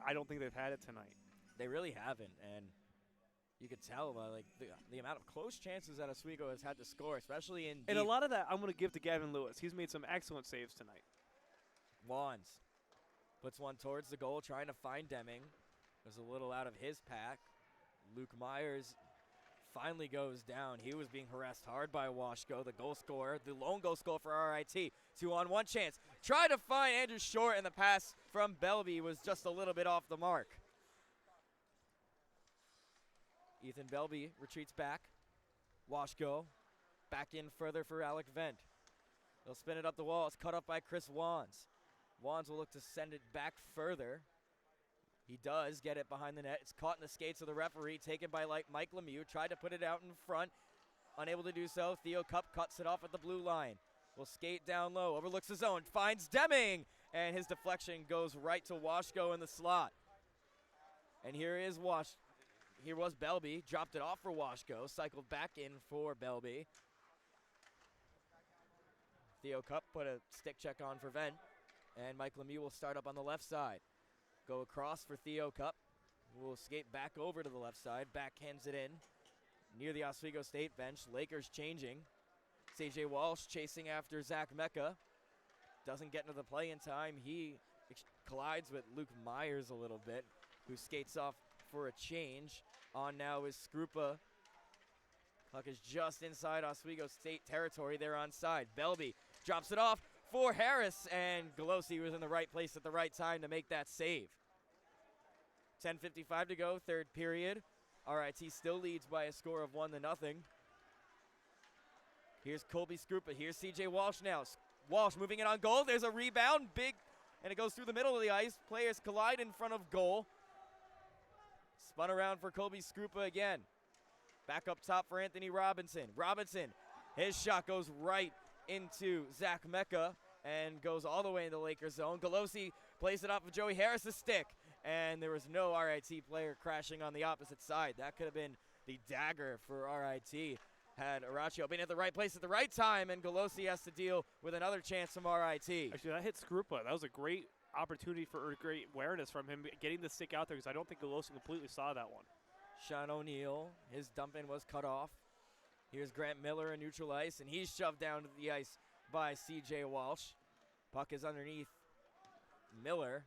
A: I don't think they've had it tonight.
B: They really haven't, and you could tell by the amount of close chances that Oswego has had to score, especially in deep.
A: And a lot of that I'm going to give to Gavin Lewis. He's made some excellent saves tonight.
B: Wands puts one towards the goal, trying to find Deming. Was a little out of his pack. Luke Myers finally goes down. He was being harassed hard by Washko, the goal scorer, the lone goal scorer for RIT. 2-on-1 chance. Tried to find Andrew Short, and the pass from Belby was just a little bit off the mark. Ethan Belby retreats back. Washko back in further for Alec Vent. They'll spin it up the wall. It's cut up by Chris Wands. Wands will look to send it back further. He does get it behind the net. It's caught in the skates of the referee, taken by Mike Lemieux. Tried to put it out in front. Unable to do so. Theo Cup cuts it off at the blue line. Will skate down low. Overlooks the zone. Finds Deming. And his deflection goes right to Washko in the slot. And here was Belby. Dropped it off for Washko. Cycled back in for Belby. Theo Cup put a stick check on for Vent. And Mike Lemieux will start up on the left side. Go across for Theo Cup. Will skate back over to the left side. Backhands it in near the Oswego State bench. Lakers changing. CJ Walsh chasing after Zach Mecca. Doesn't get into the play in time. He collides with Luke Myers a little bit, who skates off for a change. On now is Skrupa. Puck is just inside Oswego State territory. They're onside. Belby drops it off for Harris, and Galosi was in the right place at the right time to make that save. 10:55 to go, third period. RIT still leads by a score of 1-0. Here's Colby Scrupa. Here's CJ Walsh now. Walsh moving it on goal. There's a rebound. Big, and it goes through the middle of the ice. Players collide in front of goal. Spun around for Colby Scrupa again. Back up top for Anthony Robinson. Robinson, his shot goes right into Zach Mecca and goes all the way in the Lakers zone. Galosi plays it off of Joey Harris's stick, and there was no RIT player crashing on the opposite side. That could have been the dagger for RIT had Araccio been at the right place at the right time, and Galosi has to deal with another chance from RIT.
A: Actually, that hit Scrupa. That was a great opportunity for great awareness from him getting the stick out there, because I don't think Galosi completely saw that one.
B: Sean O'Neill, his dump in was cut off. Here's Grant Miller in neutral ice, and he's shoved down to the ice by CJ Walsh. Puck is underneath Miller.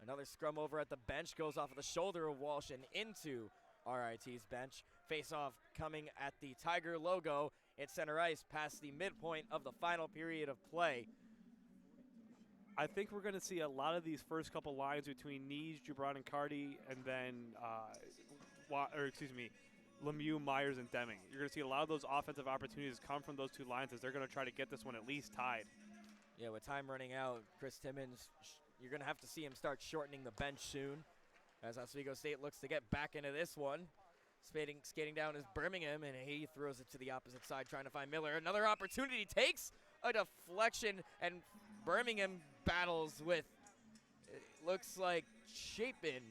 B: Another scrum over at the bench, goes off of the shoulder of Walsh and into RIT's bench. Face-off coming at the Tiger logo at center ice past the midpoint of the final period of play.
A: I think we're going to see a lot of these first couple lines between Nees, Gibran, and Cardi, and then, Lemieux, Myers, and Deming. You're going to see a lot of those offensive opportunities come from those two lines as they're going to try to get this one at least tied.
B: Yeah, with time running out, Chris Timmons, you're going to have to see him start shortening the bench soon as Oswego State looks to get back into this one. Skating down is Birmingham, and he throws it to the opposite side trying to find Miller. Another opportunity, takes a deflection, and Birmingham battles with, it looks like Chapin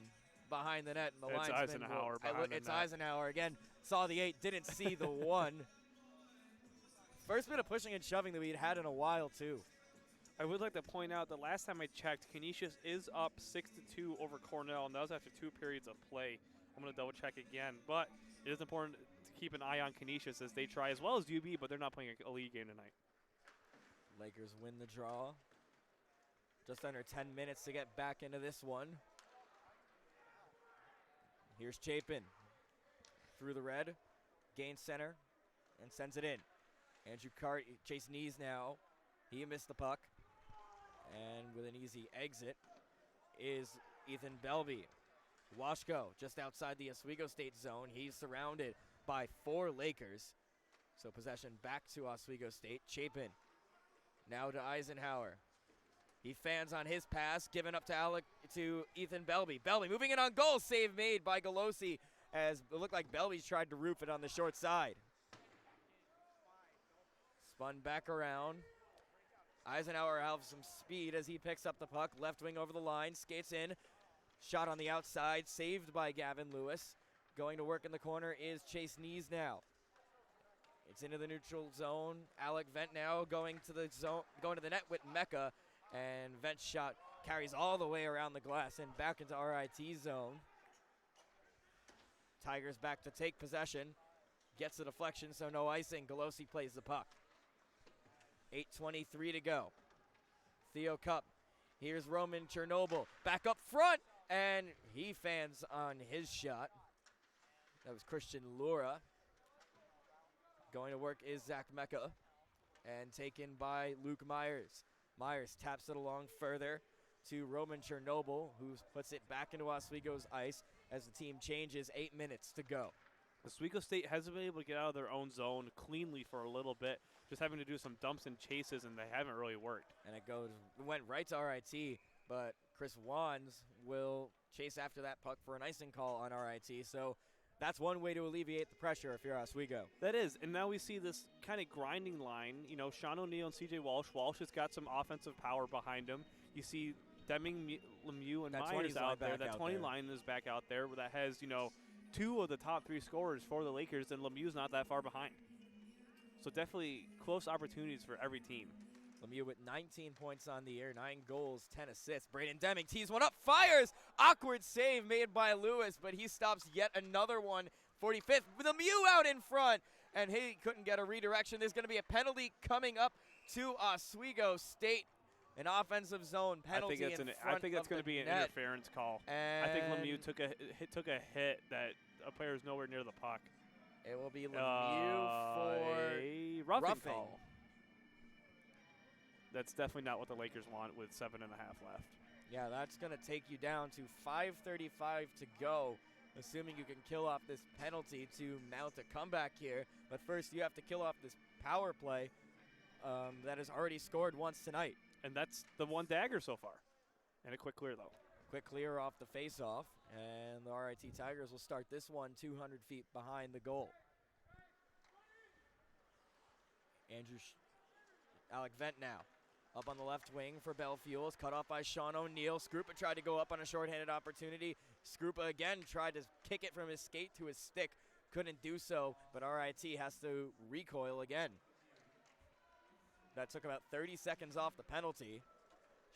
B: behind the net. And the
A: it's Eisenhower behind the
B: It's
A: net.
B: Eisenhower again. Saw the 8, didn't see the 1. First bit of pushing and shoving that we'd had in a while, too.
A: I would like to point out that last time I checked, Canisius is up 6-2 over Cornell, and that was after 2 periods of play. I'm going to double check again, but it is important to keep an eye on Canisius as they try, as well as UB, but they're not playing a league game tonight.
B: Lakers win the draw. Just under 10 minutes to get back into this one. Here's Chapin through the red, gains center, and sends it in. Andrew Cart, Chase Nees now. He missed the puck, and with an easy exit is Ethan Belby. Washko just outside the Oswego State zone. He's surrounded by 4 Lakers. So possession back to Oswego State. Chapin now to Eisenhower. He fans on his pass, given up to Ethan Belby. Belby moving it on goal. Save made by Galosi as it looked like Belby's tried to roof it on the short side. Spun back around. Eisenhower has some speed as he picks up the puck. Left wing over the line, skates in. Shot on the outside, saved by Gavin Lewis. Going to work in the corner is Chase Nees now. It's into the neutral zone. Alec Vent now going to the zone, going to the net with Mecca, and Vent's shot carries all the way around the glass and back into RIT zone. Tigers back to take possession. Gets the deflection, so no icing. Galosi plays the puck. 8:23 to go. Theo Cup. Here's Roman Chernobyl. Back up front, and he fans on his shot. That was Christian Lura. Going to work is Zach Mecca, and taken by Luke Myers. Myers taps it along further to Roman Chernobyl, who puts it back into Oswego's ice as the team changes. 8 minutes to go.
A: Oswego State hasn't been able to get out of their own zone cleanly for a little bit, just having to do some dumps and chases, and they haven't really worked.
B: And it went right to RIT, but Chris Wands will chase after that puck for an icing call on RIT. So that's one way to alleviate the pressure if you're Oswego.
A: That is, and now we see this kind of grinding line. You know, Sean O'Neill and CJ Walsh. Walsh has got some offensive power behind him. You see Deming, Lemieux, and Myers out there. That 20 line is back out there that has, 2 of the top 3 scorers for the Lakers, and Lemieux's not that far behind. So definitely close opportunities for every team.
B: Lemieux with 19 points on the year, 9 goals, 10 assists. Braden Deming tees one up, fires! Awkward save made by Lewis, but he stops yet another one. 45th, Lemieux out in front, and he couldn't get a redirection. There's going to be a penalty coming up to Oswego State. An offensive zone penalty
A: I think that's going to be an interference call.
B: And
A: I think Lemieux took a hit that a player is nowhere near the puck.
B: It will be Lemieux for
A: a roughing call. That's definitely not what the Lakers want with 7.5 left.
B: Yeah, that's going to take you down to 5:35 to go assuming you can kill off this penalty to mount a comeback here. But first, you have to kill off this power play that has already scored once tonight.
A: And that's the one dagger so far. And a quick clear, though.
B: Quick clear off the face-off, and the RIT Tigers will start this one 200 feet behind the goal. Alec Vent now. Up on the left wing for Bellefuel. Cut off by Sean O'Neill. Skrupa tried to go up on a shorthanded opportunity. Skrupa again tried to kick it from his skate to his stick. Couldn't do so, but RIT has to recoil again. That took about 30 seconds off the penalty.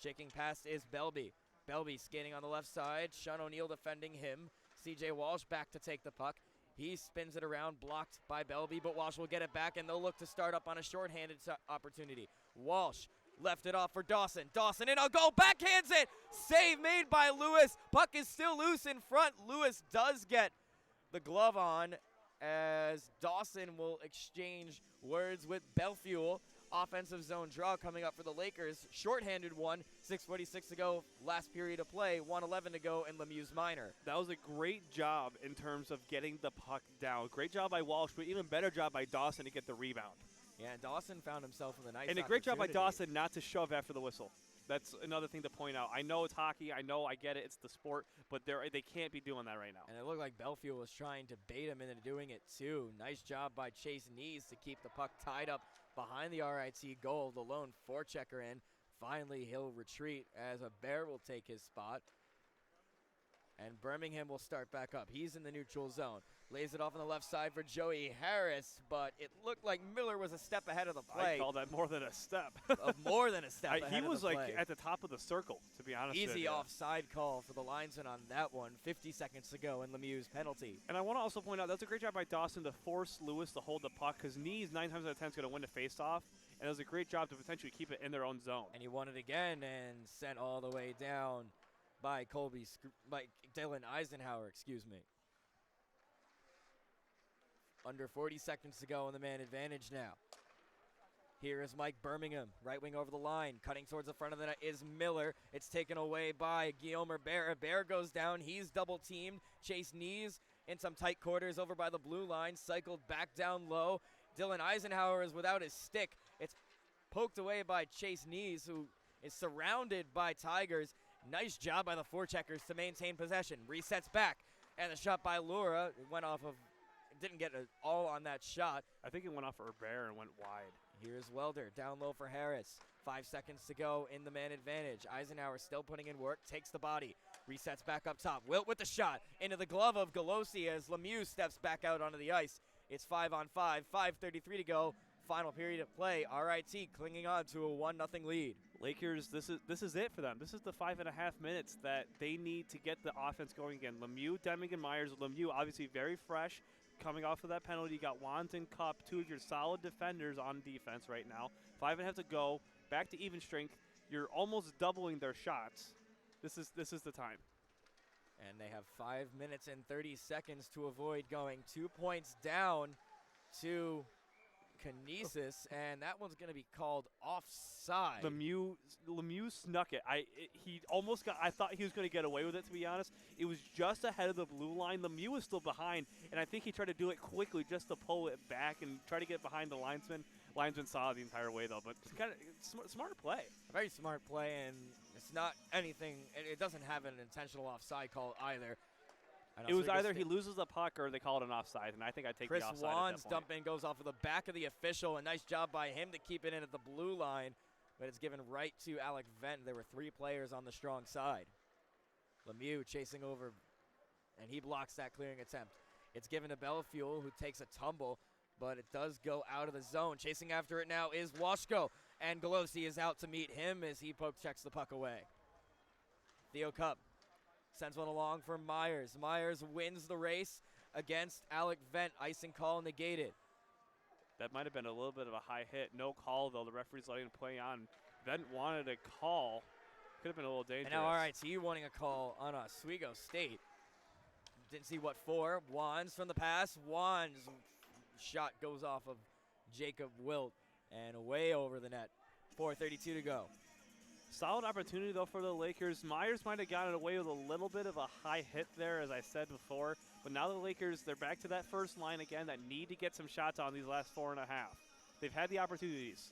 B: Shaking past is Belby. Belby skating on the left side. Sean O'Neill defending him. CJ Walsh back to take the puck. He spins it around, blocked by Belby, but Walsh will get it back, and they'll look to start up on a shorthanded opportunity. Walsh left it off for Dawson. Dawson in a goal, backhands it! Save made by Lewis. Puck is still loose in front. Lewis does get the glove on as Dawson will exchange words with Bellefuel. Offensive zone draw coming up for the Lakers. Shorthanded one, 6:46 to go, last period of play, 1:11 to go in Lemieux Minor.
A: That was a great job in terms of getting the puck down. Great job by Walsh, but even better job by Dawson to get the rebound.
B: Yeah, Dawson found himself in the nice
A: And a great job by Dawson not to shove after the whistle. That's another thing to point out. I know it's hockey. I know, I get it. It's the sport. But they can't be doing that right now.
B: And it looked like Bellefuel was trying to bait him into doing it, too. Nice job by Chase Nees to keep the puck tied up behind the RIT goal. The lone forechecker in. Finally, he'll retreat as a Bear will take his spot. And Birmingham will start back up. He's in the neutral zone. Lays it off on the left side for Joey Harris, but it looked like Miller was a step ahead of the play.
A: I call that more than a step.
B: More than a step ahead of the play.
A: He was like at the top of the circle, to be honest with you.
B: Easy offside call for the linesman on that one. 50 seconds to go in Lemieux penalty.
A: And I want to also point out, that's a great job by Dawson to force Lewis to hold the puck, because Nees 9 times out of 10 is going to win the faceoff, and it was a great job to potentially keep it in their own zone.
B: And he won it again and sent all the way down by Dylan Eisenhower, excuse me. Under 40 seconds to go in the man advantage now. Here is Mike Birmingham, right wing over the line. Cutting towards the front of the net is Miller. It's taken away by Guillaume Bear. Bear goes down. He's double teamed. Chase Nees in some tight quarters over by the blue line. Cycled back down low. Dylan Eisenhower is without his stick. It's poked away by Chase Nees, who is surrounded by Tigers. Nice job by the forecheckers to maintain possession. Resets back. And the shot by Lura went off of, didn't get all on that shot.
A: I think it went off for Bear and went wide.
B: Here's Welder, down low for Harris. 5 seconds to go in the man advantage. Eisenhower still putting in work, takes the body, resets back up top. Wilt with the shot into the glove of Galosi as Lemieux steps back out onto the ice. It's 5-on-5, 5:33 to go. Final period of play. RIT clinging on to a 1-0 lead.
A: Lakers, this is it for them. This is the 5.5 minutes that they need to get the offense going again. Lemieux, Deming, and Myers. Lemieux obviously very fresh, coming off of that penalty. You got Wands and Cup, two of your solid defenders on defense right now. 5.5 to go. Back to even strength. You're almost doubling their shots. This is the time.
B: And they have 5 minutes and 30 seconds to avoid going 2 points down to Kinesis, and that one's going to be called offside.
A: Lemieux snuck it. He almost got. I thought he was going to get away with it, to be honest. It was just ahead of the blue line. Lemieux was still behind, and I think he tried to do it quickly just to pull it back and try to get behind the linesman. Linesman saw it the entire way, though, but it's kind of smart play.
B: A very smart play, and it's not anything. It doesn't have an intentional offside call either.
A: It was either he loses the puck or they call it an offside, and I think I take the offside.
B: Chris Wands dump in goes off of the back of the official. A nice job by him to keep it in at the blue line, but it's given right to Alec Vent. There were 3 players on the strong side. Lemieux chasing over, and he blocks that clearing attempt. It's given to Bellefuel, who takes a tumble, but it does go out of the zone. Chasing after it now is Washko, and Galosi is out to meet him as he checks the puck away. Theo Cup sends one along for Myers. Myers wins the race against Alec Vent. Icing call negated.
A: That might have been a little bit of a high hit. No call, though. The referee's letting him play on. Vent wanted a call. Could have been a little dangerous.
B: And now RIT wanting a call on Oswego State. Didn't see what for. Wands from the pass. Wands shot goes off of Jacob Wilt and away over the net. 4:32 to go.
A: Solid opportunity, though, for the Lakers. Myers might have gotten away with a little bit of a high hit there, as I said before. But now the Lakers, they're back to that first line again that need to get some shots on these last 4.5. They've had the opportunities.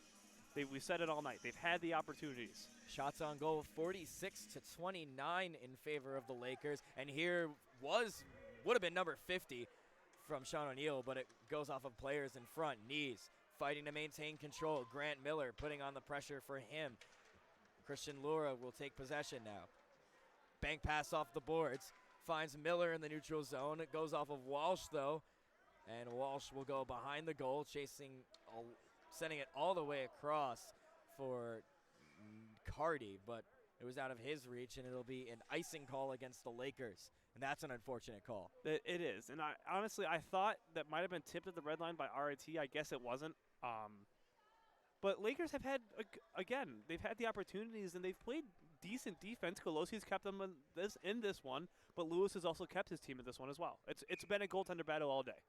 A: We said it all night. They've had the opportunities.
B: Shots on goal, 46-29 in favor of the Lakers. And here would have been number 50 from Sean O'Neill, but it goes off of players in front. Knees fighting to maintain control. Grant Miller putting on the pressure for him. Christian Lura will take possession now. Bank pass off the boards. Finds Miller in the neutral zone. It goes off of Walsh, though. And Walsh will go behind the goal, sending it all the way across for Cardi, but it was out of his reach, and it'll be an icing call against the Lakers. And that's an unfortunate call.
A: It is. And honestly, I thought that might have been tipped at the red line by RIT. I guess it wasn't. But Lakers have had, again, they've had the opportunities, and they've played decent defense. Colosi's kept them in this one, but Lewis has also kept his team in this one as well. It's been a goaltender battle all day.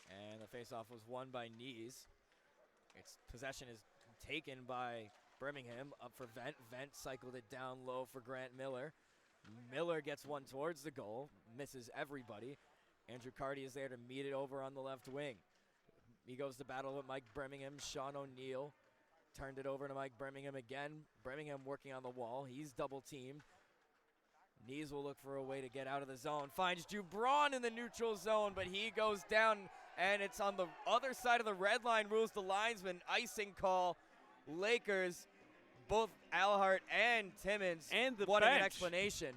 B: And the faceoff was won by Knees. Its possession is taken by Birmingham. Up for Vent. Vent cycled it down low for Grant Miller. Miller gets one towards the goal. Misses everybody. Andrew Cardi is there to meet it over on the left wing. He goes to battle with Mike Birmingham. Sean O'Neill turned it over to Mike Birmingham again. Birmingham working on the wall. He's double teamed. Knees will look for a way to get out of the zone. Finds Jubron in the neutral zone, but he goes down, and it's on the other side of the red line. Rules the linesman. Icing call. Lakers, both Alhart and Timmins.
A: And the
B: wanting
A: bench.
B: An explanation.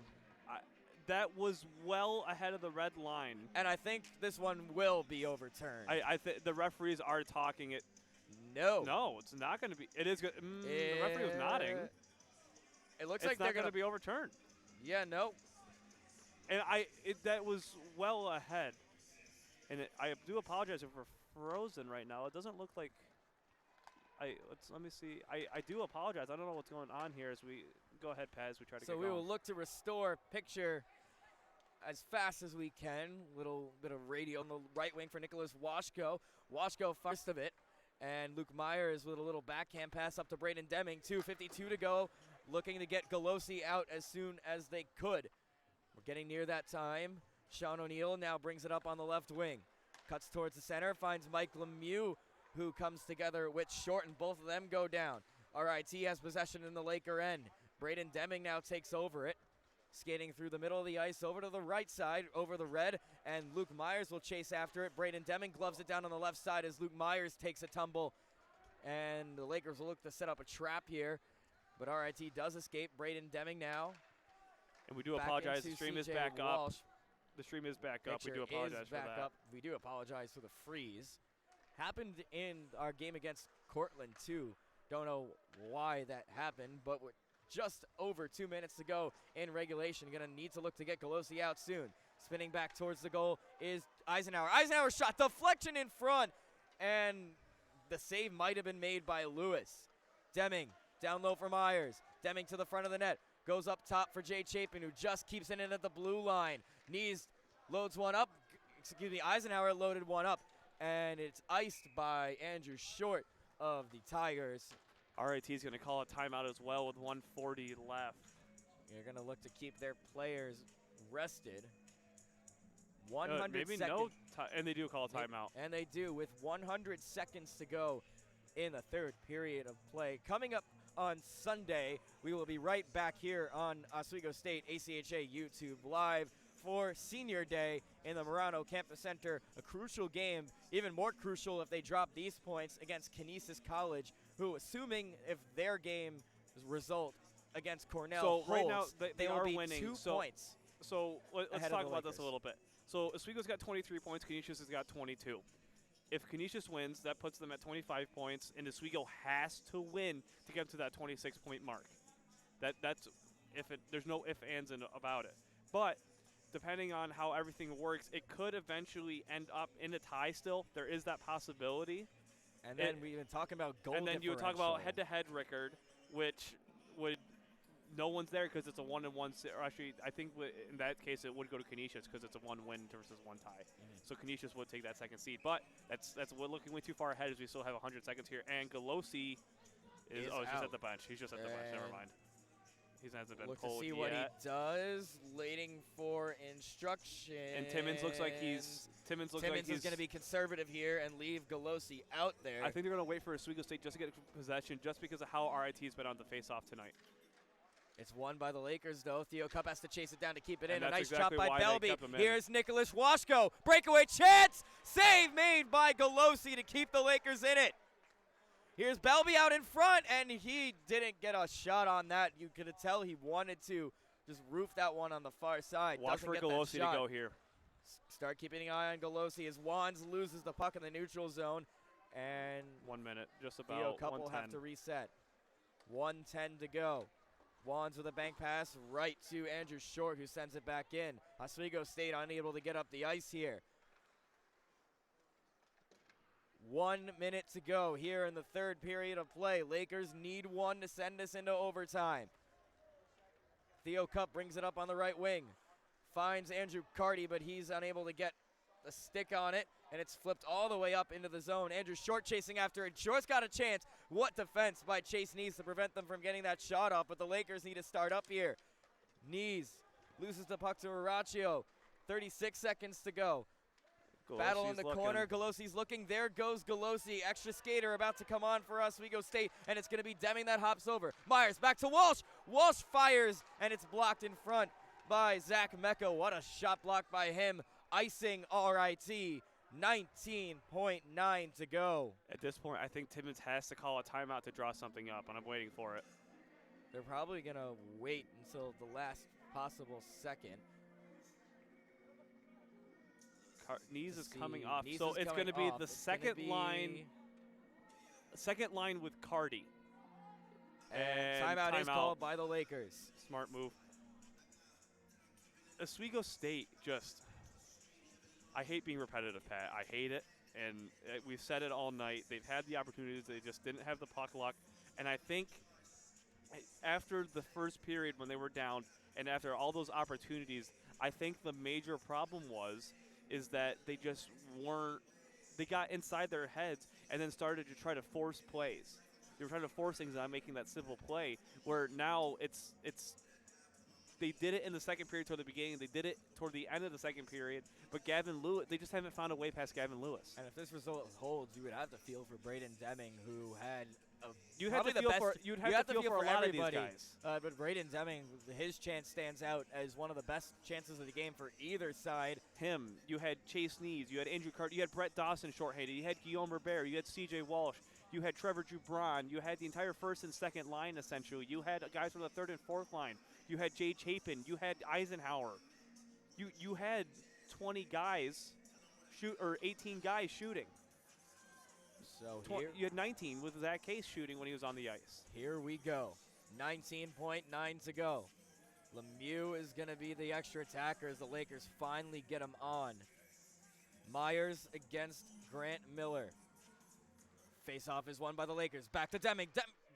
A: That was well ahead of the red line.
B: And I think this one will be overturned.
A: I think the referees are talking it. No, it's not going to be. It is good. The referee was nodding.
B: It looks
A: it's
B: like they're
A: going to be overturned.
B: Yeah, no.
A: And that was well ahead. And I do apologize if we're frozen right now. It doesn't look like. Let me see. I do apologize. I don't know what's going on here as we go ahead, Pat, as we try to get going.
B: So we will look to restore picture as fast as we can. Little bit of radio on the right wing for Nicholas Washko. Washko first of it. And Luke Myers with a little backhand pass up to Braden Deming. 2:52 to go. Looking to get Galosi out as soon as they could. We're getting near that time. Sean O'Neill now brings it up on the left wing. Cuts towards the center. Finds Mike Lemieux, who comes together with Short, and both of them go down. RIT has possession in the Laker end. Braden Deming now takes over it. Skating through the middle of the ice over to the right side, over the red, and Luke Myers will chase after it. Braden Deming gloves it down on the left side as Luke Myers takes a tumble. And the Lakers will look to set up a trap here, but RIT does escape. Braden Deming now.
A: And we do apologize. The stream is back up. The stream is back up. We do apologize for that. Up.
B: We do apologize for the freeze. Happened in our game against Cortland, too. Don't know why that happened, but we're just over 2 minutes to go in regulation. Going to need to look to get Galosi out soon. Spinning back towards the goal is Eisenhower. Eisenhower shot, deflection in front, and the save might have been made by Lewis. Deming down low for Myers. Deming to the front of the net. Goes up top for Jay Chapin, who just keeps it in at the blue line. Knees loads one up. Excuse me, Eisenhower loaded one up, and it's iced by Andrew Short of the Tigers.
A: RIT is going to call a timeout as well with 1:40 left.
B: You're going to look to keep their players rested. 100
A: maybe
B: seconds.
A: And they do call a timeout.
B: And they do, with 100 seconds to go in the third period of play. Coming up on Sunday, we will be right back here on Oswego State ACHA YouTube Live for Senior Day in the Murano Campus Center. A crucial game, even more crucial if they drop these points against Canisius College, who, assuming if their game result against Cornell holds,
A: right now they
B: will
A: are
B: be
A: winning.
B: 2 points.
A: So let's talk about this a little bit. So Oswego's got 23 points. Canisius has got 22. If Canisius wins, that puts them at 25 points, and Oswego has to win to get to that 26-point mark. That's there's no ifs, ands, and about it. But depending on how everything works, it could eventually end up in a tie still. There is that possibility.
B: And then we've been talking about goal
A: And then you would talk about head-to-head record, which would no one's there because it's a 1-1. Or actually, I think in that case it would go to Canisius because it's a 1 win versus 1 tie. So Canisius would take that second seed. But we're looking way too far ahead as we still have 100 seconds here. And Galosi
B: is
A: he's just
B: out.
A: at the bench. He's just at the bench. Never
B: And
A: mind. He hasn't been
B: look to
A: pulled
B: see
A: yet.
B: what he does. Waiting for instruction.
A: And Timmons looks like he's
B: Timmons is going to be conservative here and leave Golosi out there.
A: I think they're going to wait for Oswego State just to get possession, just because of how RIT's been on the face-off tonight.
B: It's won by the Lakers, though. Theo Cup has to chase it down to keep it
A: And
B: in. A
A: that's
B: nice
A: exactly
B: chop by
A: why they
B: Belby.
A: kept him in.
B: Here's Nicholas Washko. Breakaway chance. Save made by Golosi to keep the Lakers in it. Here's Belby out in front, and he didn't get a shot on that. You could tell he wanted to just roof that one on the far side.
A: Watch for Golosi to go here.
B: Start keeping an eye on Golosi as Wands loses the puck in the neutral zone. And
A: 1 minute, just
B: Theo
A: about
B: Cup will have to reset. 1:10 to go. Wands with a bank pass right to Andrew Short, who sends it back in. Oswego State unable to get up the ice here. 1 minute to go here in the third period of play. Lakers need one to send us into overtime. Theo Cup brings it up on the right wing. Finds Andrew Carty, but he's unable to get the stick on it, and it's flipped all the way up into the zone. Andrew Short chasing after it. Short's got a chance. What defense by Chase Nees to prevent them from getting that shot off, but the Lakers need to start up here. Nees loses the puck to Araccio. 36 seconds to go. Battle in the corner. Golosi's looking. There goes Golosi. Extra skater about to come on for Oswego State, and it's going to be Deming that hops over. Myers back to Walsh. Walsh fires, and it's blocked in front by Zach Mecca. What a shot block by him. Icing RIT. 19.9 to go.
A: At this point, I think Timmons has to call a timeout to draw something up, and I'm waiting for it.
B: They're probably going to wait until the last possible second.
A: Nees is coming off, so it's going to be the second line with Carty.
B: And timeout is called by the Lakers.
A: Smart move. Oswego State just, I hate being repetitive, Pat. I hate it, and we've said it all night. They've had the opportunities. They just didn't have the puck luck. And I think after the first period when they were down and after all those opportunities, I think the major problem is that they just weren't, they got inside their heads and then started to try to force plays. They were trying to force things on making that simple play, where now it's they did it in the second period toward the beginning. They did it toward the end of the second period. But Gavin Lewis, they just haven't found a way past Gavin Lewis.
B: And if this result holds, you would have to feel for Braden Deming, who had
A: you'd have to feel for a lot of these guys.
B: But Braden Deming, his chance stands out as one of the best chances of the game for either side.
A: Him, you had Chase Nees, you had Andrew Carter, you had Brett Dawson shorthanded, you had Guillaume Robert, you had C.J. Walsh, you had Trevor Jubron, you had the entire first and second line essentially. You had guys from the third and fourth line. You had Jay Chapin, you had Eisenhower. You had 20 guys or 18 guys shooting.
B: So
A: you had 19 with Zach Case shooting when he was on the ice.
B: Here we go. 19.9 to go. Lemieux is going to be the extra attacker as the Lakers finally get him on. Myers against Grant Miller. Face-off is won by the Lakers. Back to Deming.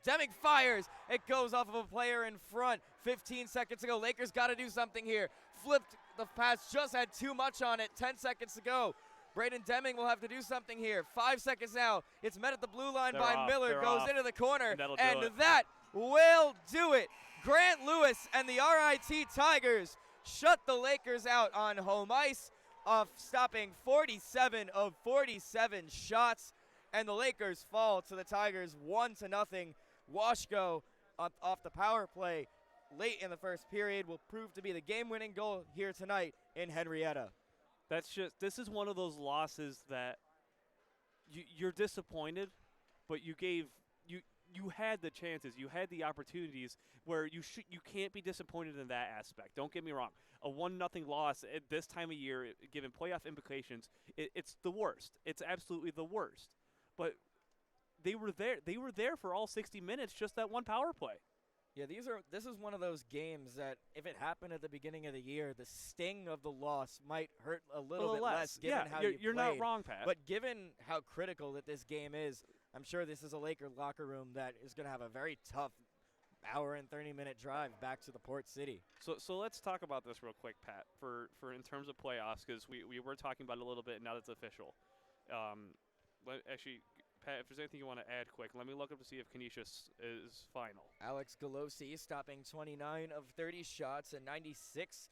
B: Deming fires. It goes off of a player in front. 15 seconds to go. Lakers got to do something here. Flipped the pass. Just had too much on it. 10 seconds to go. Braden Deming will have to do something here. 5 seconds now. It's met at the blue line by Miller. Goes into the corner. And that will do it. Grant Lewis and the RIT Tigers shut the Lakers out on home ice, stopping 47 of 47 shots. And the Lakers fall to the Tigers 1-0. Washko off the power play late in the first period will prove to be the game-winning goal here tonight in Henrietta.
A: This is one of those losses that you're disappointed, but you had the chances, you had the opportunities where you can't be disappointed in that aspect. Don't get me wrong. A 1-0 loss at this time of year, given playoff implications, it's the worst. It's absolutely the worst. But they were there. They were there for all 60 minutes, just that one power play.
B: Yeah, this is one of those games that if it happened at the beginning of the year, the sting of the loss might hurt a little bit less given how
A: you're not wrong, Pat.
B: But given how critical that this game is, I'm sure this is a Laker locker room that is going to have a very tough hour and 30-minute drive back to the Port City.
A: So let's talk about this real quick, Pat, for in terms of playoffs, because we were talking about it a little bit, and now it's official. Actually, Pat, if there's anything you want to add quick, let me look up to see if Canisius is final.
B: Alex Galosi stopping 29 of 30 shots and 96.6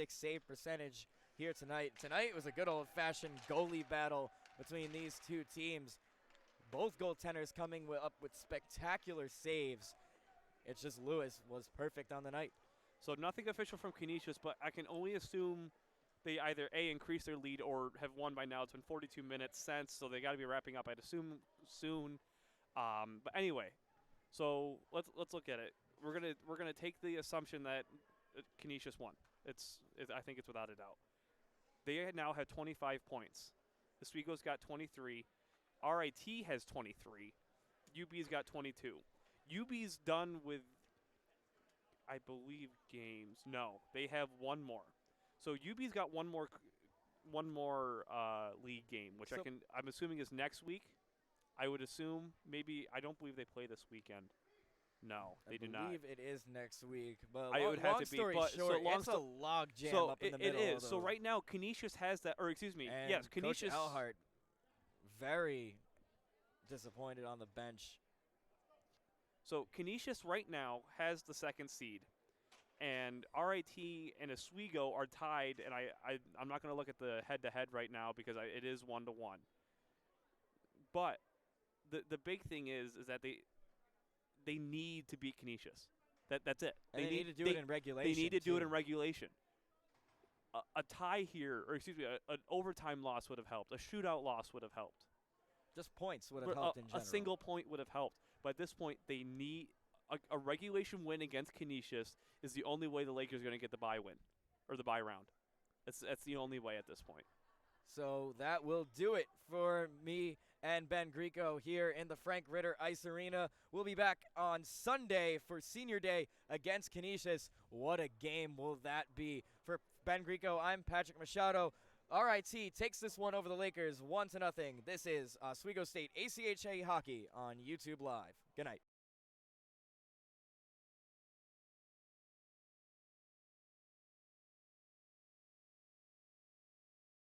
B: save percentage here tonight. Tonight was a good old-fashioned goalie battle between these two teams. Both goaltenders coming up with spectacular saves. It's just Lewis was perfect on the night.
A: So nothing official from Canisius, but I can only assume they either A, increase their lead or have won by now. It's been 42 minutes since, so they got to be wrapping up, I'd assume, soon. But anyway, so let's look at it. We're gonna take the assumption that Canisius won. I think it's without a doubt. They now have 25 points. Oswego's got 23. RIT has 23. UB's got 22. UB's done with, I believe, games. No, they have one more. So UB's got one more league game, which I'm assuming is next week. I would assume maybe. I don't believe they play this weekend. No, they do not.
B: I believe it is next week, but
A: it would have to be.
B: Story
A: but
B: short,
A: so
B: it's a log jam
A: so
B: up in the middle.
A: It is. So right now, Canisius has that, or excuse me,
B: and
A: yes, Canisius.
B: Coach Elhart, very disappointed on the bench.
A: So Canisius right now has the second seed, and RIT and Oswego are tied. And I'm not going to look at the head-to-head right now because it is 1-1. But the big thing is that they need to beat Canisius. That's it.
B: And they need to do it in regulation.
A: They need to do it in regulation. A tie here, or excuse me, an overtime loss would have helped. A shootout loss would have helped.
B: Just points would have helped in general.
A: A single point would have helped. But at this point, they need a regulation win against Canisius is the only way the Lakers are going to get the bye win, or the bye round. That's the only way at this point.
B: So that will do it for me and Ben Greco here in the Frank Ritter Ice Arena. We'll be back on Sunday for Senior Day against Canisius. What a game will that be? For Ben Greco, I'm Patrick Machado. RIT takes this one over the Lakers 1-0. This is Oswego State ACHA Hockey on YouTube Live. Good night.